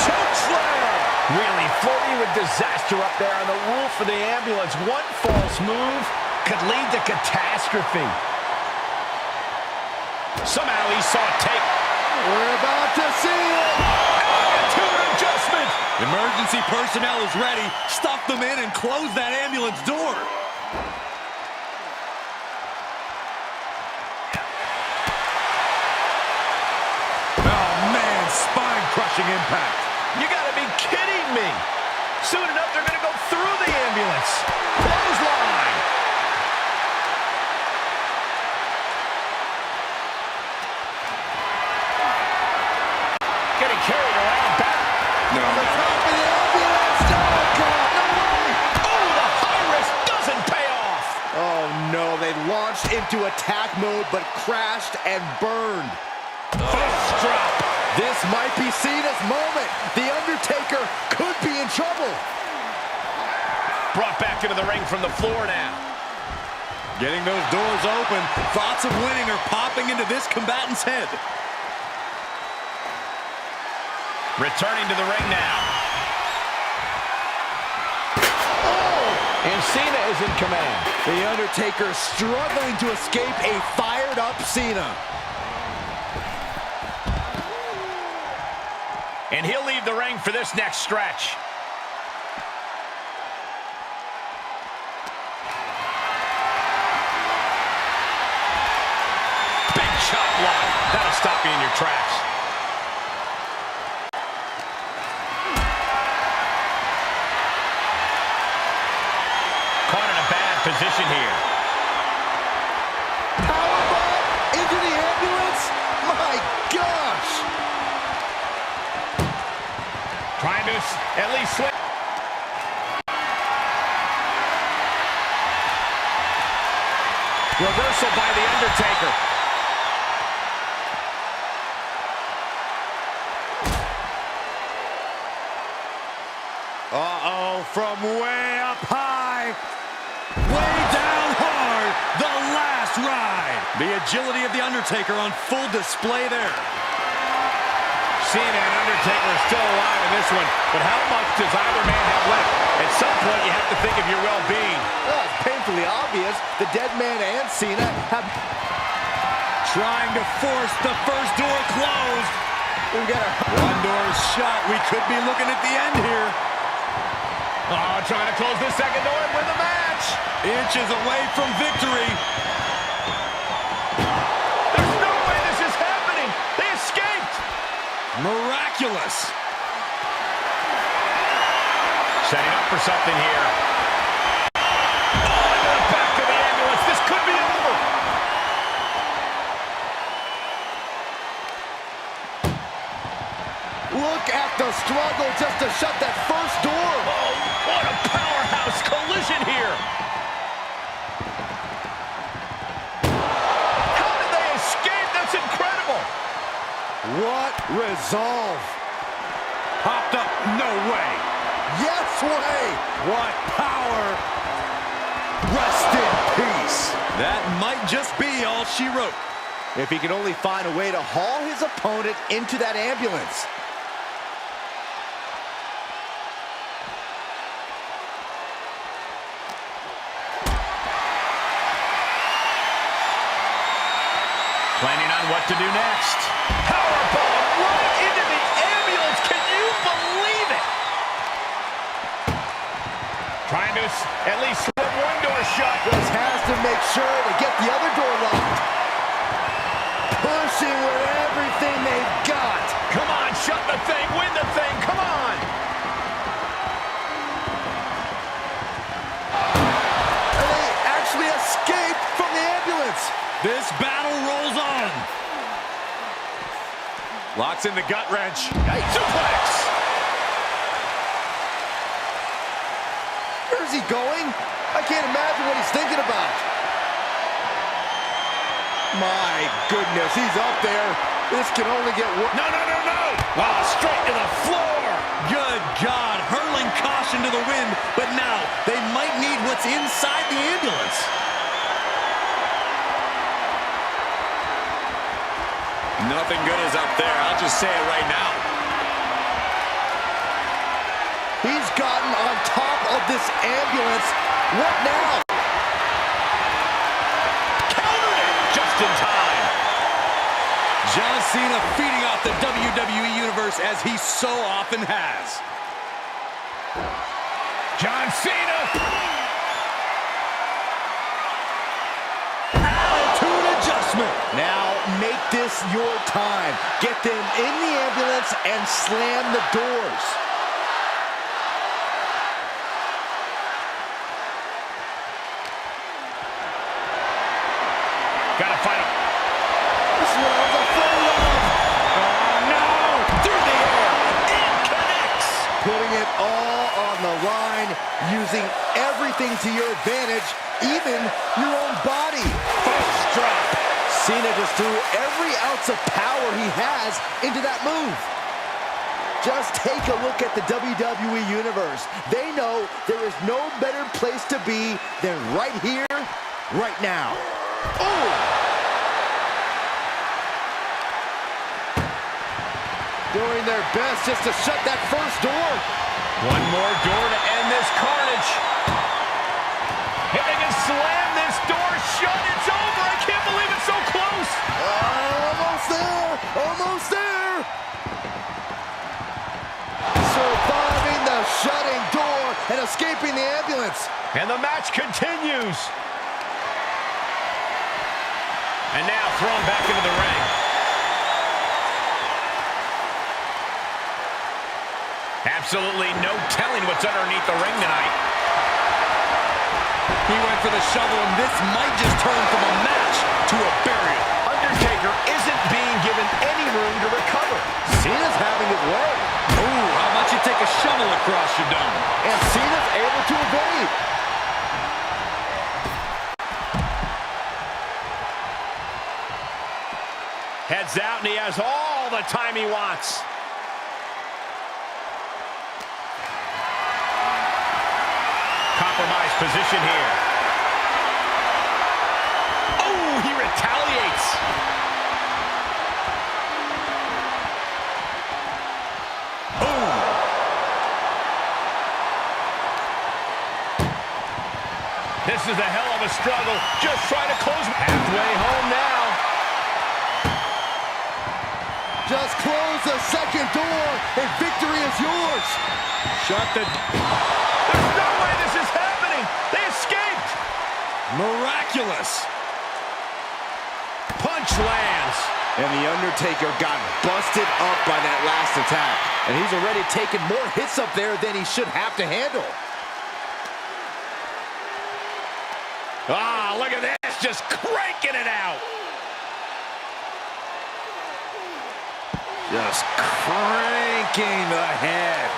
choke slam. Really flirting with disaster up there on the roof of the ambulance. One false move could lead to catastrophe. Somehow he saw it take. We're about to see it. Attitude adjustment. Emergency personnel is ready. Stuff them in and close that ambulance door. Spine-crushing impact. You gotta be kidding me. Soon enough, they're gonna go through the ambulance. Clothesline. Getting carried around back. No. On the top of the ambulance. Oh, God, no way. Oh, the high risk doesn't pay off. Oh, no, they launched into attack mode, but crashed and burned. Fist drop. This might be Cena's moment. The Undertaker could be in trouble. Brought back into the ring from the floor now. Getting those doors open. Thoughts of winning are popping into this combatant's head. Returning to the ring now. Oh! And Cena is in command. The Undertaker struggling to escape a fired-up Cena. And he'll leave the ring for this next stretch. Big chop block. That'll stop you in your tracks. Caught in a bad position here. Powerbomb into the ambulance? My gosh! Trying to at least swing. Reversal by The Undertaker. Uh-oh, from way up high, way down hard, the last ride. The agility of The Undertaker on full display there. Cena and Undertaker are still alive in this one, but how much does either man have left? At some point, you have to think of your well-being. Well, it's painfully obvious. The dead man and Cena have... Trying to force the first door closed. We got one door is shut. We could be looking at the end here. Oh, trying to close this second door and win the match. Inches away from victory. There's no way this is happening. They escaped. Miraculous. Setting up for something here. Oh, into the back of the ambulance. This could be over. Look at the struggle just to shut that first door. Oh, what a powerhouse collision here. How did they escape? That's incredible. What resolve. Popped up. No way. Yes way. What power. Rest in peace. That might just be all she wrote. If he can only find a way to haul his opponent into that ambulance. Planning on what to do next. Powerbomb right into the ambulance. Can you believe it? Trying to at least slip one door shut. Just has to make sure to get the other door locked. Pushing with everything they've got. Come on, shut the thing, win the thing, come on. And they actually escaped from the ambulance. This battle rolls on. Locks in the gut wrench. Suplex. Where's he going? I can't imagine what he's thinking about. My goodness, he's up there. This can only get worse. No. Oh, straight to the floor. Good God, hurling caution to the wind, but now they might need what's inside the ambulance. Nothing good is up there, I'll just say it right now. He's gotten on top of this ambulance. What now? Countered it just in time. John Cena feeding off the WWE Universe as he so often has. John Cena. Attitude adjustment. Now make this your time. Get them in the ambulance and slam the doors. Gotta find him. This is what I was afraid of. Oh, no. Through the air. It connects. Putting it all on the line, using everything to your advantage, even your own body. First drop. Cena just threw every ounce of power he has into that move. Just take a look at the WWE Universe. They know there is no better place to be than right here, right now. Oh! Doing their best just to shut that first door. One more door to end this carnage. If they can slam this door shut, it's over. I can't believe it's so close. Almost there. Almost there. Surviving the shutting door and escaping the ambulance. And the match continues. And now thrown back into the ring. Absolutely no telling what's underneath the ring tonight. He went for the shovel, and this might just turn from a match to a burial. Undertaker isn't being given any room to recover. Cena's having his way. Ooh, how about you take a shovel across your dome? And Cena's able to evade. Heads out, and he has all the time he wants. Compromised position here. Oh, he retaliates. Boom. This is a hell of a struggle. Just trying to close. Halfway home now. just close the second door, and victory is yours. Shut the... There's no way this is happening. They escaped. Miraculous. Punch lands. And the Undertaker got busted up by that last attack. And he's already taken more hits up there than he should have to handle. Ah, look at this, just cranking it out. Just cranking the head.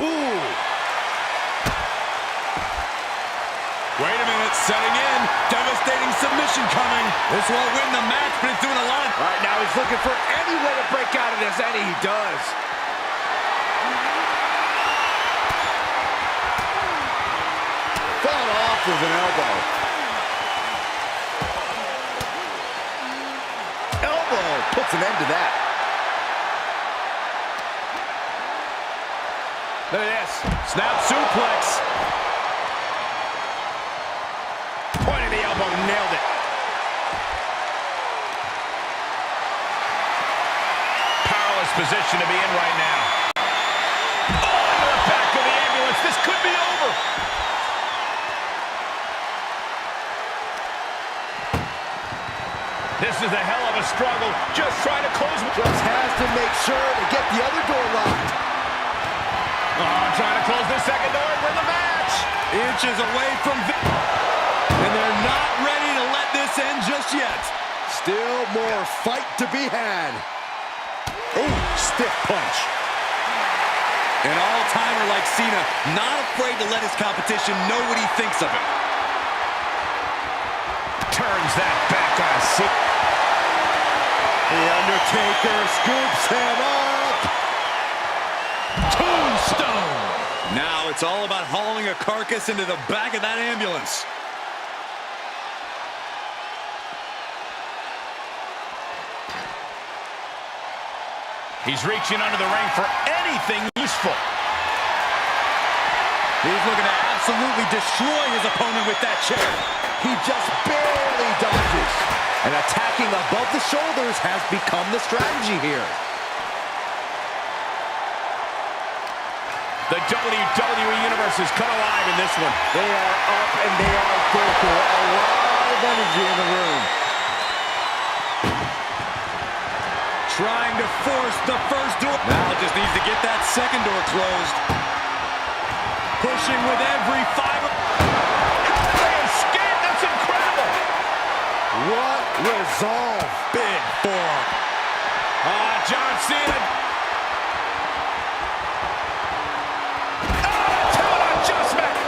Ooh. Wait a minute, setting in. Devastating submission coming. This won't win the match, but it's doing a lot. Right now he's looking for any way to break out of this, and he does. Fought off with an elbow. Elbow puts an end to that. Look at this, snap suplex. Point of the elbow, nailed it. Powerless position to be in right now. Oh, into the back of the ambulance. This could be over. This is a hell of a struggle. Just trying to close. Just has to make sure to get the other door locked. Oh, trying to close the second door and win the match. Inches away from and they're not ready to let this end just yet. Still more fight to be had. Ooh, stiff punch. An all-timer like Cena, not afraid to let his competition know what he thinks of him. Turns that back on Cena. The Undertaker scoops him up. Tombstone. Now it's all about hauling a carcass into the back of that ambulance. He's reaching under the ring for anything useful. He's looking to absolutely destroy his opponent with that chair. He just barely dodges. And attacking above the shoulders has become the strategy here. The WWE Universe has come alive in this one. They are up and they are vocal. A lot of energy in the room. Trying to force the first door. Now just needs to get that second door closed. Pushing with every fiber. How did they escape? That's incredible. What resolve. Big forearm. John Cena.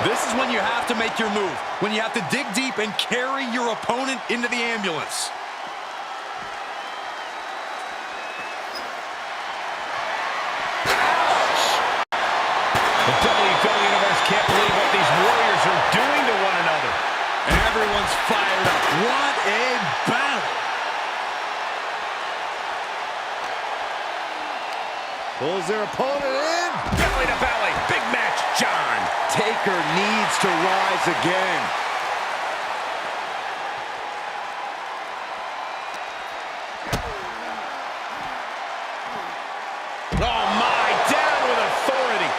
This is when you have to make your move. When you have to dig deep and carry your opponent into the ambulance. The WWE Universe can't believe what these warriors are doing to one another. And everyone's fired up. What a battle. Pulls their opponent in. Belly to belly. Big match, John. Taker needs to rise again. Oh my, down with authority.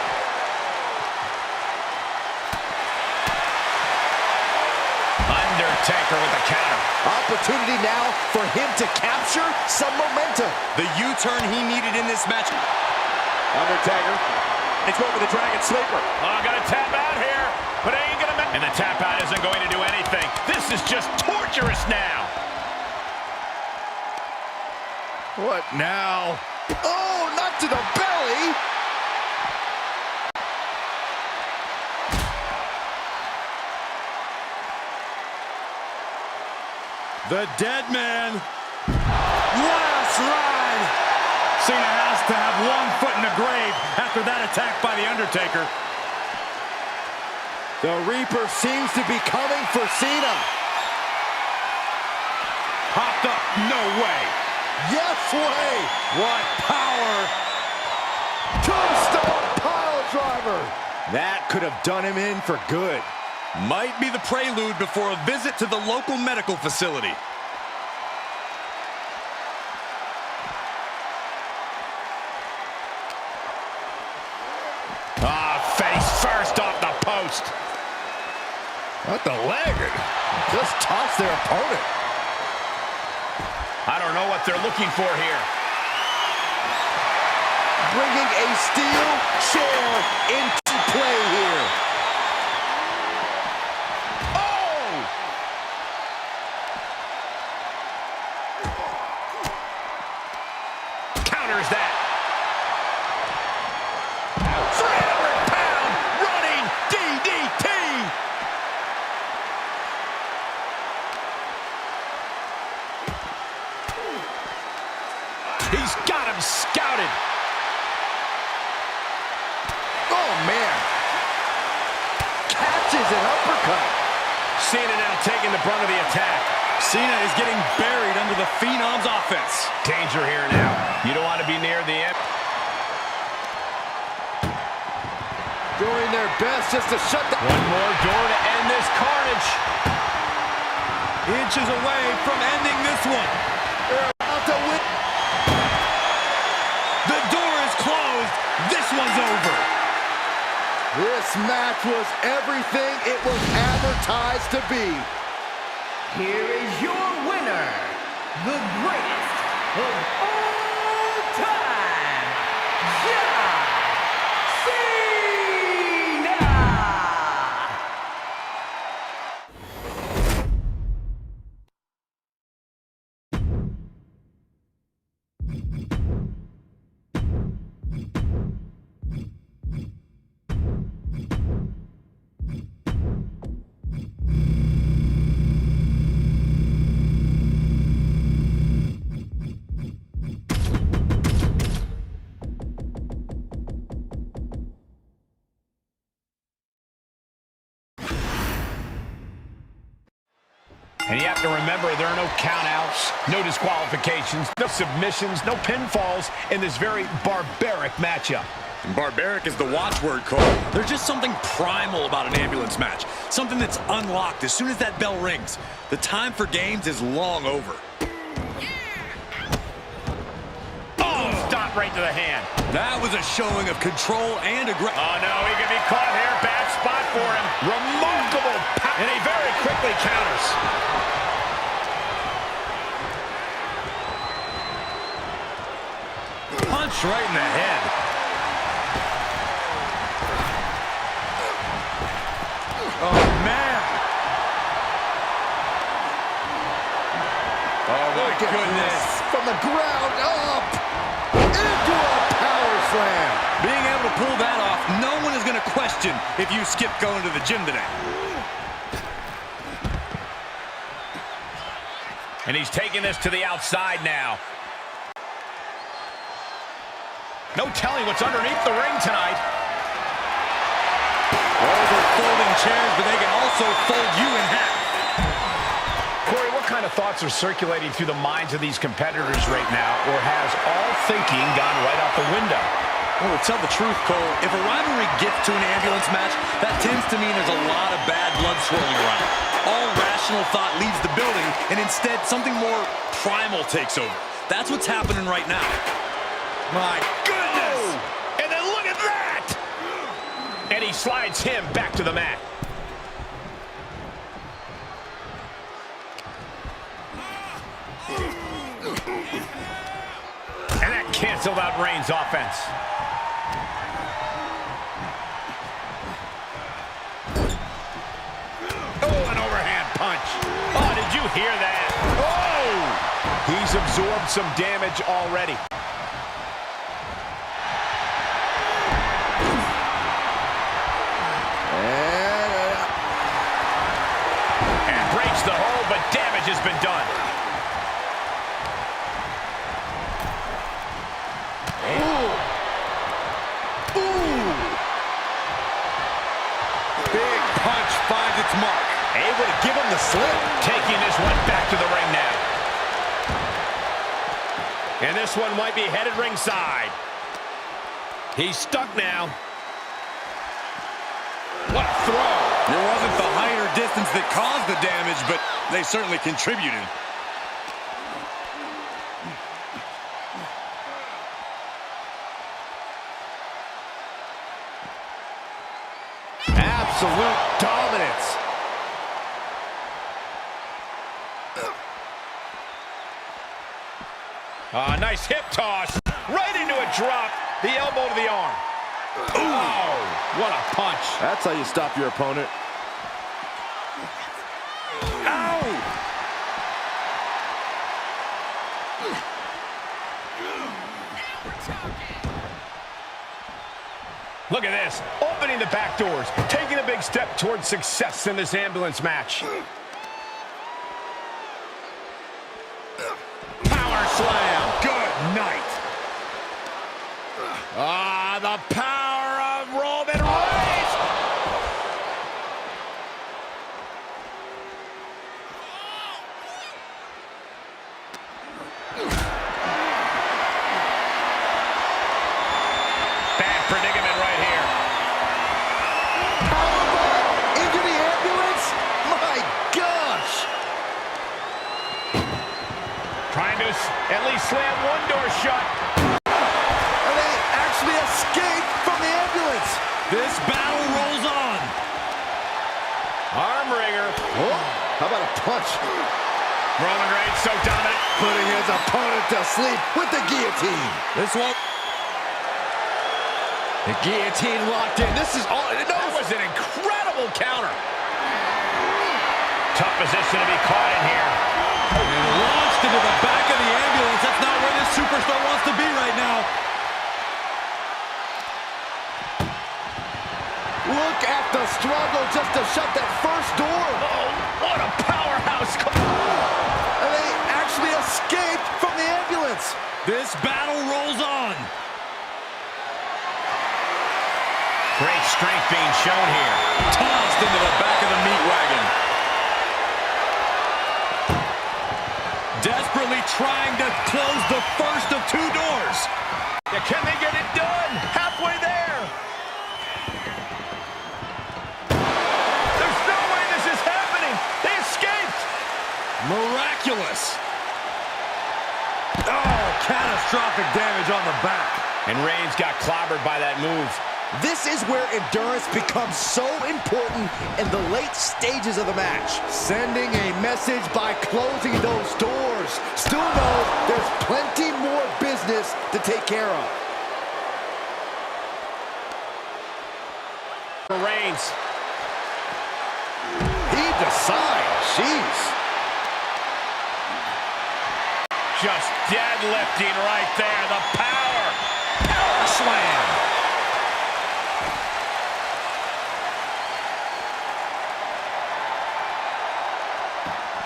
Undertaker with the counter. Opportunity now for him to capture some momentum. The U-turn he needed in this match. Undertaker. It's going for the Dragon Sleeper. Oh, gonna tap out here, but it ain't gonna matter. And the tap out isn't going to do anything. This is just torturous now. What now? Oh, not to the belly. The dead man. Last ride. Cena has to have one foot in the grave after that attack by The Undertaker. The Reaper seems to be coming for Cena. Hopped up. No way. Yes way. What power. Tombstone pile driver. That could have done him in for good. Might be the prelude before a visit to the local medical facility. Face first off the post. What the leg? Just tossed their opponent. I don't know what they're looking for here. Bringing a steel chair into play here. Oh! Counters that. 300-pound running DDT. He's got him scouted. Oh, man. Catches an uppercut. Cena now taking the brunt of the attack. Cena is getting buried under the Phenom's offense. Danger here now. You don't want to be near the end. Doing their best just to shut the... One more door to end this carnage. Inches away from ending this one. They're about to win. The door is closed. This one's over. This match was everything it was advertised to be. Here is your winner, the greatest of all time, John Cena! And you have to remember, there are no countouts, no disqualifications, no submissions, no pinfalls in this very barbaric matchup. And barbaric is the watchword, Cole. There's just something primal about an ambulance match. Something that's unlocked as soon as that bell rings. The time for games is long over. Oh, stop right to the hand. That was a showing of control and aggression. Oh, no, he can be caught here. Bad spot for him. Remarkable power. And he very quickly counters. Punch right in the head. Oh, man. Oh, my goodness. From the ground up. Into a power slam. Being able to pull that off, no one is going to question if you skip going to the gym today. And he's taking this to the outside now. No telling what's underneath the ring tonight. Those are folding chairs, but they can also fold you in half. Corey, what kind of thoughts are circulating through the minds of these competitors right now, or has all thinking gone right out the window? Well, to tell the truth, Cole, if a rivalry gets to an ambulance match, that tends to mean there's a lot of bad blood swirling around. All rational thought leaves the building, and instead something more primal takes over. That's what's happening right now. My goodness! And then look at that! And he slides him back to the mat. And that canceled out Reigns' offense. Oh, an overhand punch. Oh, did you hear that? Oh! He's absorbed some damage already. And breaks the hold, but damage has been done. Big punch finds its mark. Able to give him the slip. Taking this one back to the ring now. And this one might be headed ringside. He's stuck now. What a throw. It wasn't the height distance that caused the damage, but they certainly contributed. Absolute dominance. Nice hip toss. Right into a drop. The elbow to the arm. Oh, what a punch. That's how you stop your opponent. Ow! Look at this. Opening the back doors. Taking a big step towards success in this ambulance match. Power slam. Good night. The power of Roman Reigns. Bad predicament right here. Powerbomb into the ambulance. My gosh. Trying to at least slam one door shut. And they actually escape from the ambulance. This battle rolls on. Arm wringer. Oh, how about a punch? Roman Reigns so dominant. Putting his opponent to sleep with the guillotine. This one. The guillotine locked in. This is all. That was an incredible counter. Tough position to be caught in here. And launched into the back of the ambulance. That's not where this superstar wants to be right now. Look at the struggle just to shut that first door. Oh, what a powerhouse. And they actually escaped from the ambulance. This battle rolls on. Great strength being shown here. Tossed into the back of the meat wagon. Desperately trying to close the first of two doors. Yeah, can they get it done? Halfway there. There's no way this is happening. They escaped. Miraculous. Oh, catastrophic damage on the back. And Reigns got clobbered by that move. This is where endurance becomes so important in the late stages of the match. Sending a message by closing those doors. Still knows there's plenty more business to take care of. Reigns. He decides. Jeez. Just deadlifting right there. The power. Power slam.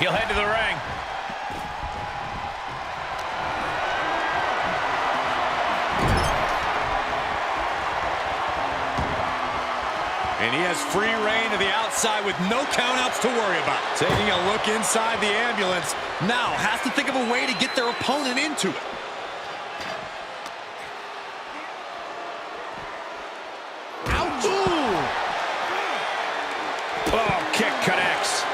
He'll head to the ring. And he has free reign to the outside with no countouts to worry about. Taking a look inside the ambulance. Now has to think of a way to get their opponent into it. Ouch! Oh, kick connects.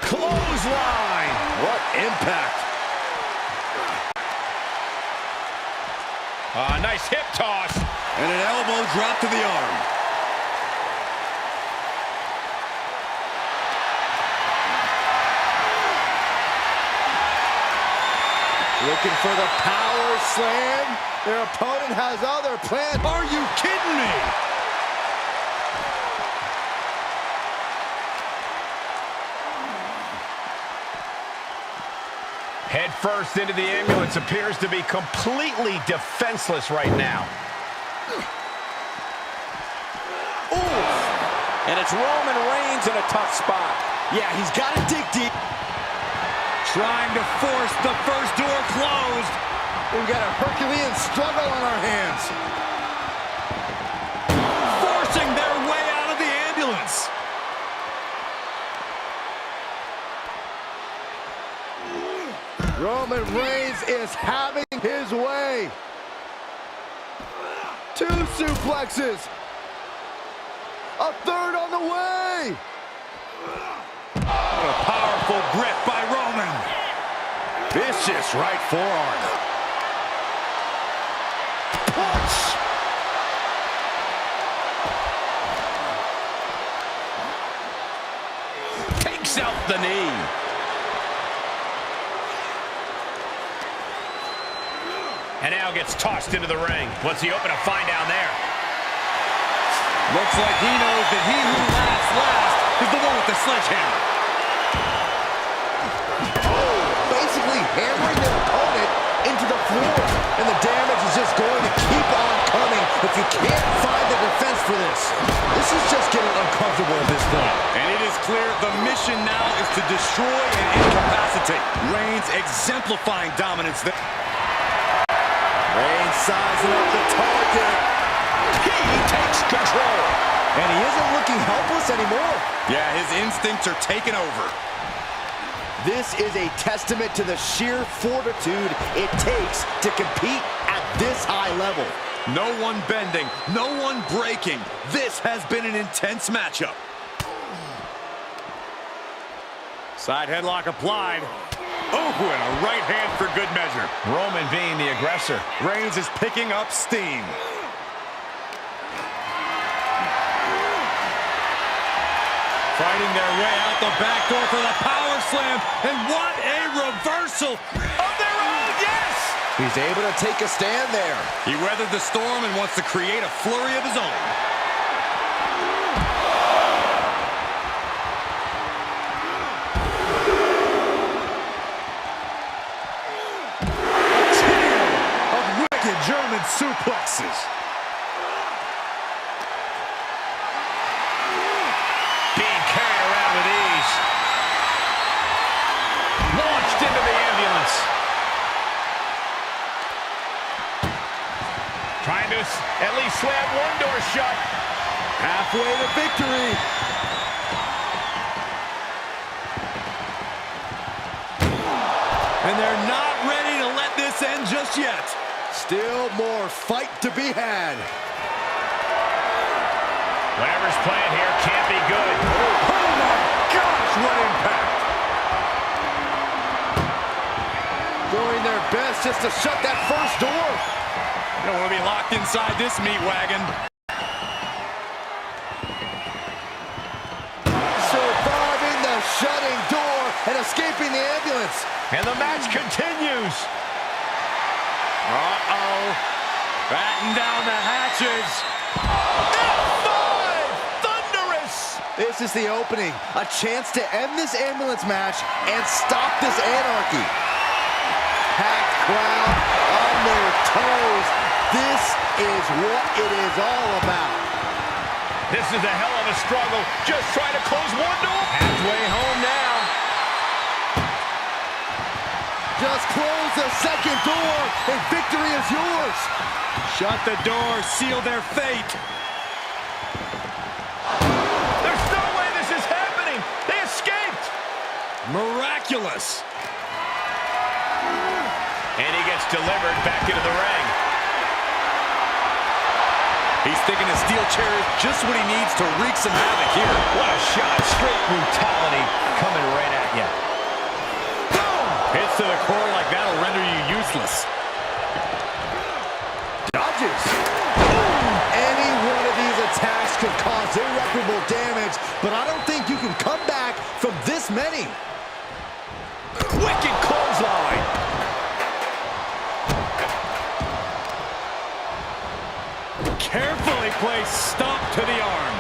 Clothesline. What impact. Nice hip toss. And an elbow drop to the arm. Looking for the power slam. Their opponent has other plans. Are you kidding me? Head first into the ambulance. Appears to be completely defenseless right now. Ooh. And it's Roman Reigns in a tough spot. Yeah, he's got to dig deep. Trying to force the first door closed. We've got a Herculean struggle on our hands. Forcing their way out of the ambulance. Roman Reigns is having his way. 2 suplexes. A third on the way. What a powerful grip by Roman. Vicious right forearm. Punch. Takes out the knee. And now gets tossed into the ring. What's he open to find down there? Looks like he knows that he who laughs last is the one with the sledgehammer. Basically hammering their opponent into the floor. And the damage is just going to keep on coming if you can't find the defense for this. This is just getting uncomfortable at this point. And it is clear the mission now is to destroy and incapacitate. Reigns exemplifying dominance there. Reigns sizing up the target. He takes control. And he isn't looking helpless anymore. Yeah, his instincts are taking over. This is a testament to the sheer fortitude it takes to compete at this high level. No one bending, no one breaking. This has been an intense matchup. Side headlock applied. Oh, and a right hand for good measure. Roman being the aggressor. Reigns is picking up steam. Fighting their way out the back door for the power slam. And what a reversal of their own, yes! He's able to take a stand there. He weathered the storm and wants to create a flurry of his own. German suplexes. Being carried around with ease. Launched into the ambulance. Trying to at least slam one door shut. Halfway to victory. And they're not ready to let this end just yet. Still more fight to be had. Whatever's playing here can't be good. Oh my gosh, what impact! Doing their best just to shut that first door. You don't want to be locked inside this meat wagon. Surviving the shutting door and escaping the ambulance. And the match continues. Uh-oh. Batten down the hatches. F5! Thunderous! This is the opening. A chance to end this ambulance match and stop this anarchy. Packed crowd on their toes. This is what it is all about. This is a hell of a struggle. Just trying to close one door. Halfway home now. Just close the second door and victory is yours. Shut the door, seal their fate. There's no way this is happening. They escaped. Miraculous. And he gets delivered back into the ring. He's thinking a steel chair is just what he needs to wreak some havoc here. What a shot. Straight brutality coming right at you. Hits to the core like that'll render you useless. Dodges. Any one of these attacks could cause irreparable damage, but I don't think you can come back from this many. Wicked clothesline. Carefully placed stomp to the arm.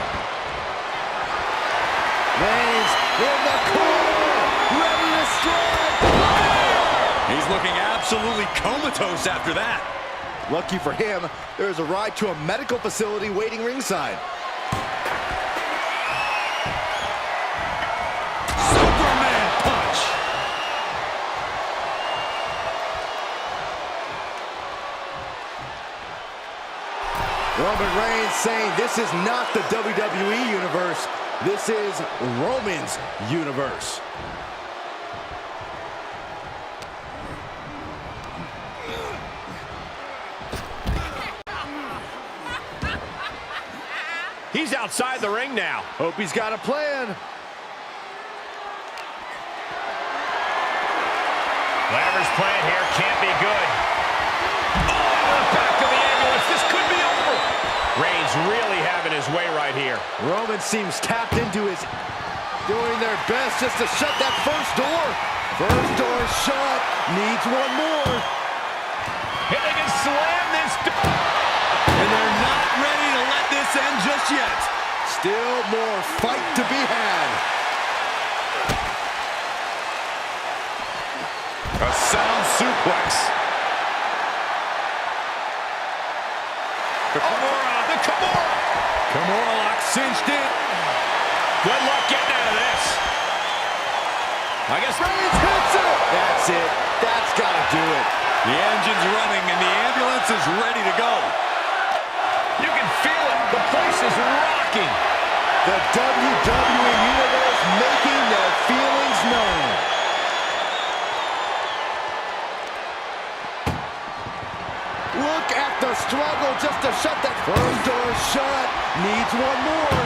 Reigns in the corner, ready to strike. He's looking absolutely comatose after that. Lucky for him, there is a ride to a medical facility waiting ringside. Superman punch. Roman Reigns saying this is not the WWE Universe. This is Roman's universe. He's outside the ring now. Hope he's got a plan. Whatever's playing here can't be good. Oh, the back of the ambulance. This could be over. Reigns really having his way right here. Roman seems tapped into his... doing their best just to shut that first door. First door shut. Needs one more. If they can slam this door. And they're not ready to let this end just yet. Still more fight to be had. A sound suplex. The Kimura. The Kimura. Kimura lock cinched in. Good luck getting out of this. I guess Reigns hits it. That's it. That's got to do it. The engine's running and the ambulance is ready to go. you can feel it. The place is rocking. The WWE Universe making their feelings known. Look at the struggle just to shut that first door shut. Needs one more.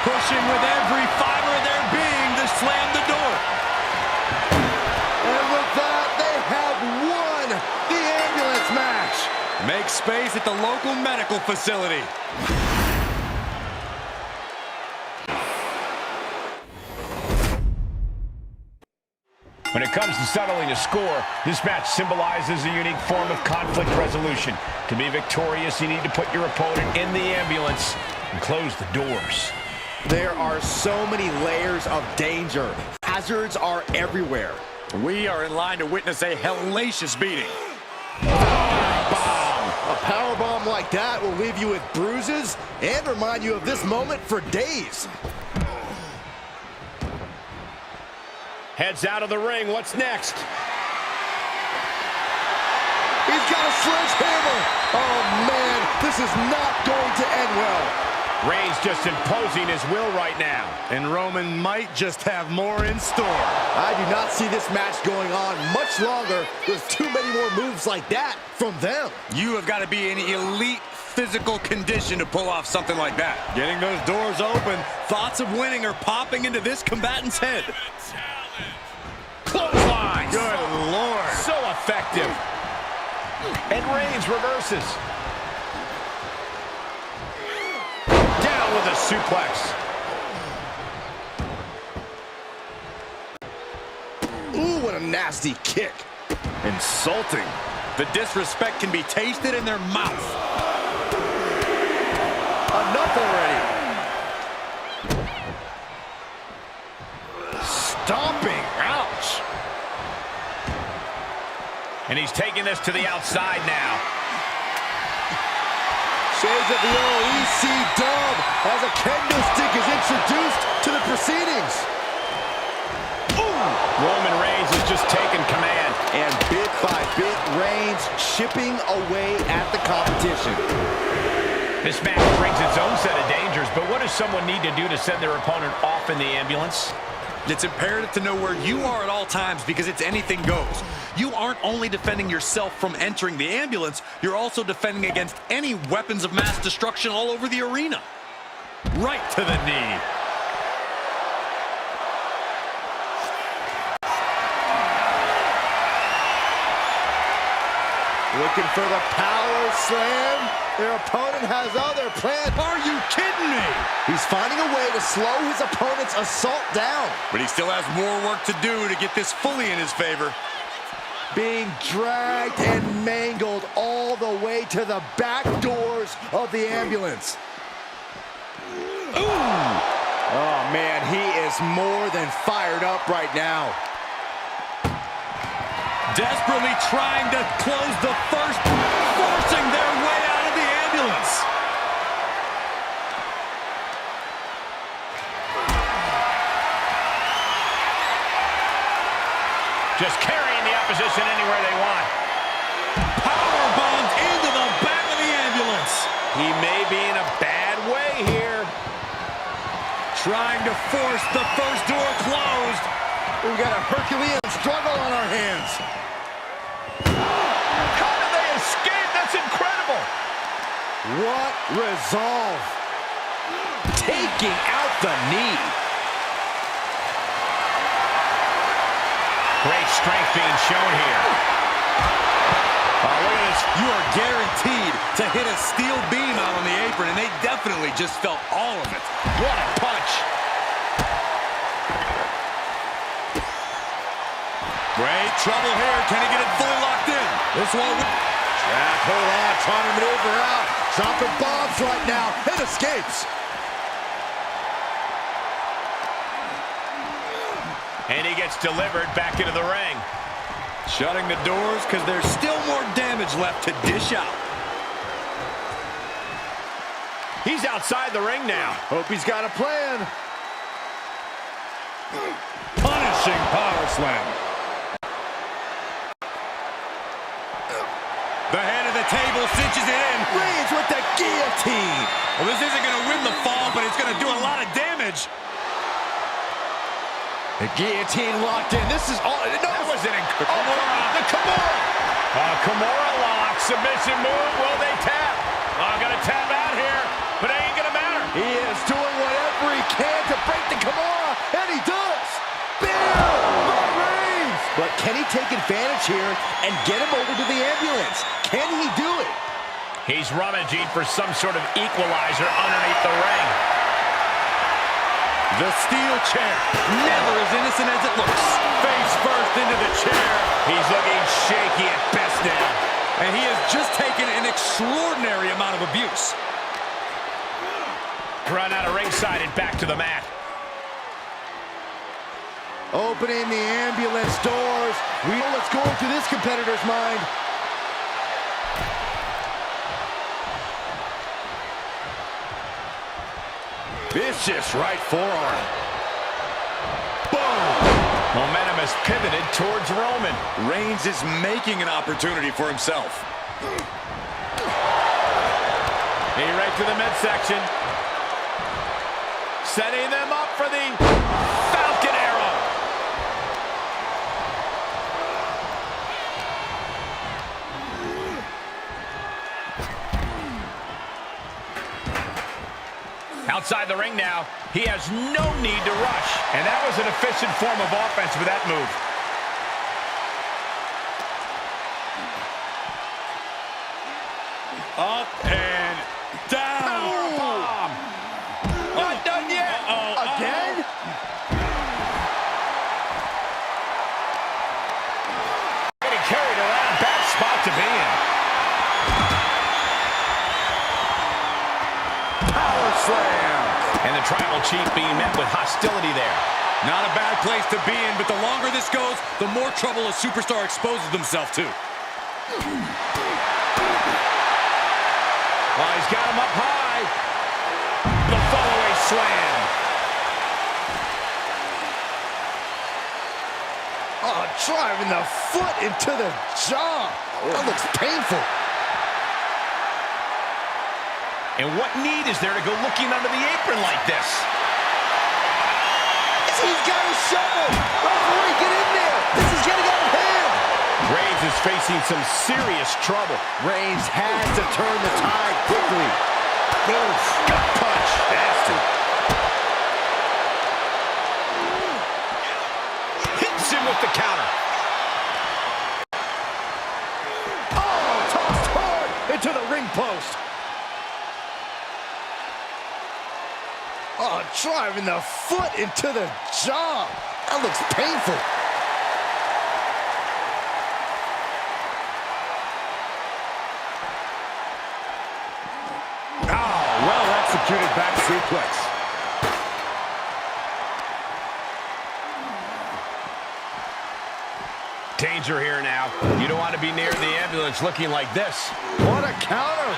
Pushing with every fiber of their being to slam the door. And with that, they have won the ambulance match. Make space at the local medical facility. When it comes to settling a score, this match symbolizes a unique form of conflict resolution. To be victorious, you need to put your opponent in the ambulance and close the doors. There are so many layers of danger. Hazards are everywhere. We are in line to witness a hellacious beating. A powerbomb like that will leave you with bruises and remind you of this moment for days. Heads out of the ring. What's next? He's got a sledgehammer. Oh, man, this is not going to end well. Reigns just imposing his will right now. And Roman might just have more in store. I do not see this match going on much longer with too many more moves like that from them. You have got to be in elite physical condition to pull off something like that. Getting those doors open, thoughts of winning are popping into this combatant's head. Clotheslines. Good Lord. So effective. And Reigns reverses. Down with a suplex. Ooh, what a nasty kick. Insulting. The disrespect can be tasted in their mouth. Enough already. Stomping. Ouch. And he's taking this to the outside now. Shades of the old EC dub as a kendo stick is introduced to the proceedings. Ooh. Roman Reigns is just taking command. And bit by bit, Reigns chipping away at the competition. This match brings its own set of dangers, but what does someone need to do to send their opponent off in the ambulance? It's imperative to know where you are at all times because it's anything goes. You aren't only defending yourself from entering the ambulance, you're also defending against any weapons of mass destruction all over the arena. Right to the knee. Looking for the power slam. Their opponent has other plans. Are you kidding me? He's finding a way to slow his opponent's assault down. But he still has more work to do to get this fully in his favor. Being dragged and mangled all the way to the back doors of the ambulance. Ooh! Oh, man, he is more than fired up right now. Desperately trying to close the first, forcing their way out of the ambulance. Just carrying the opposition anywhere they want. Power bombs into the back of the ambulance. He may be in a bad way here. Trying to force the first door closed. We've got a Herculean struggle on our hands. How did they escape? That's incredible. What resolve. taking out the knee. Great strength being shown here. Oh, look at this. You are guaranteed to hit a steel beam out on the apron, and they definitely just felt all of it. What a punch. Great trouble here. Can he get it fully locked in? This one. Jack, hold on, trying to maneuver out. Dropping bombs right now. It escapes. And he gets delivered back into the ring. Shutting the doors because there's still more damage left to dish out. He's outside the ring now. Hope he's got a plan. Punishing power slam. The head of the table cinches it in. Reigns with the guillotine. Well, this isn't going to win the fall, but it's going to do a lot of damage. The guillotine locked in. This is all. No, That was an incredible. The Kimura. Kimura lock. Submission move. Will they tap? Gonna tap out here, but it ain't gonna matter. he is doing whatever he can to break the Kimura, and he does. Bam! By Reigns. But can he take advantage here and get him over to the ambulance? Can he do it? He's rummaging for some sort of equalizer underneath the ring. The steel chair, never as innocent as it looks. Face first into the chair. He's looking shaky at best now. And he has just taken an extraordinary amount of abuse. Run out of ringside and back to the mat. Opening the ambulance doors. We know what's going through this competitor's mind. Vicious right forearm. Boom! Momentum has pivoted towards Roman. Reigns is making an opportunity for himself. He right to the midsection. Setting them up for the Falcon Arrow. Outside the ring now, he has no need to rush. And that was an efficient form of offense with that move. Up and down. Power bomb. Not done yet. Again? Getting carried around. Bad spot to be in. Power slam. And the Tribal Chief being met with hostility there. Not a bad place to be in, but the longer this goes, the more trouble a superstar exposes themselves to. Oh, he's got him up high. The fallaway slam. Oh, driving the foot into the jaw. That looks painful. And what need is there to go looking under the apron like this? He's got a shovel. Referee, get in there. This is getting out of hand. Reigns is facing some serious trouble. Reigns has to turn the tide quickly. Oof, gut punch. Nasty. Hits him with the counter. Oh, tossed hard into the ring post. Oh, driving the foot into the jaw. That looks painful. Oh, well executed back suplex. Danger here now. You don't want to be near the ambulance looking like this. What a counter.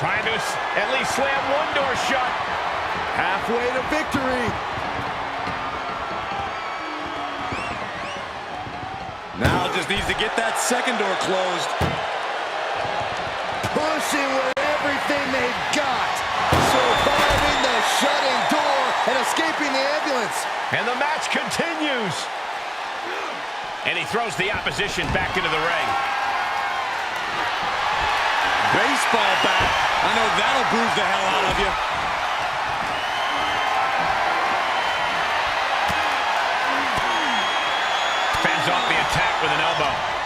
Trying to at least slam one door shut. Halfway to victory. Now just needs to get that second door closed. Pushing with everything they've got. Surviving the shutting door and escaping the ambulance. And the match continues. And he throws the opposition back into the ring. Baseball bat. I know that'll bruise the hell out of you. Fends off the attack with an elbow.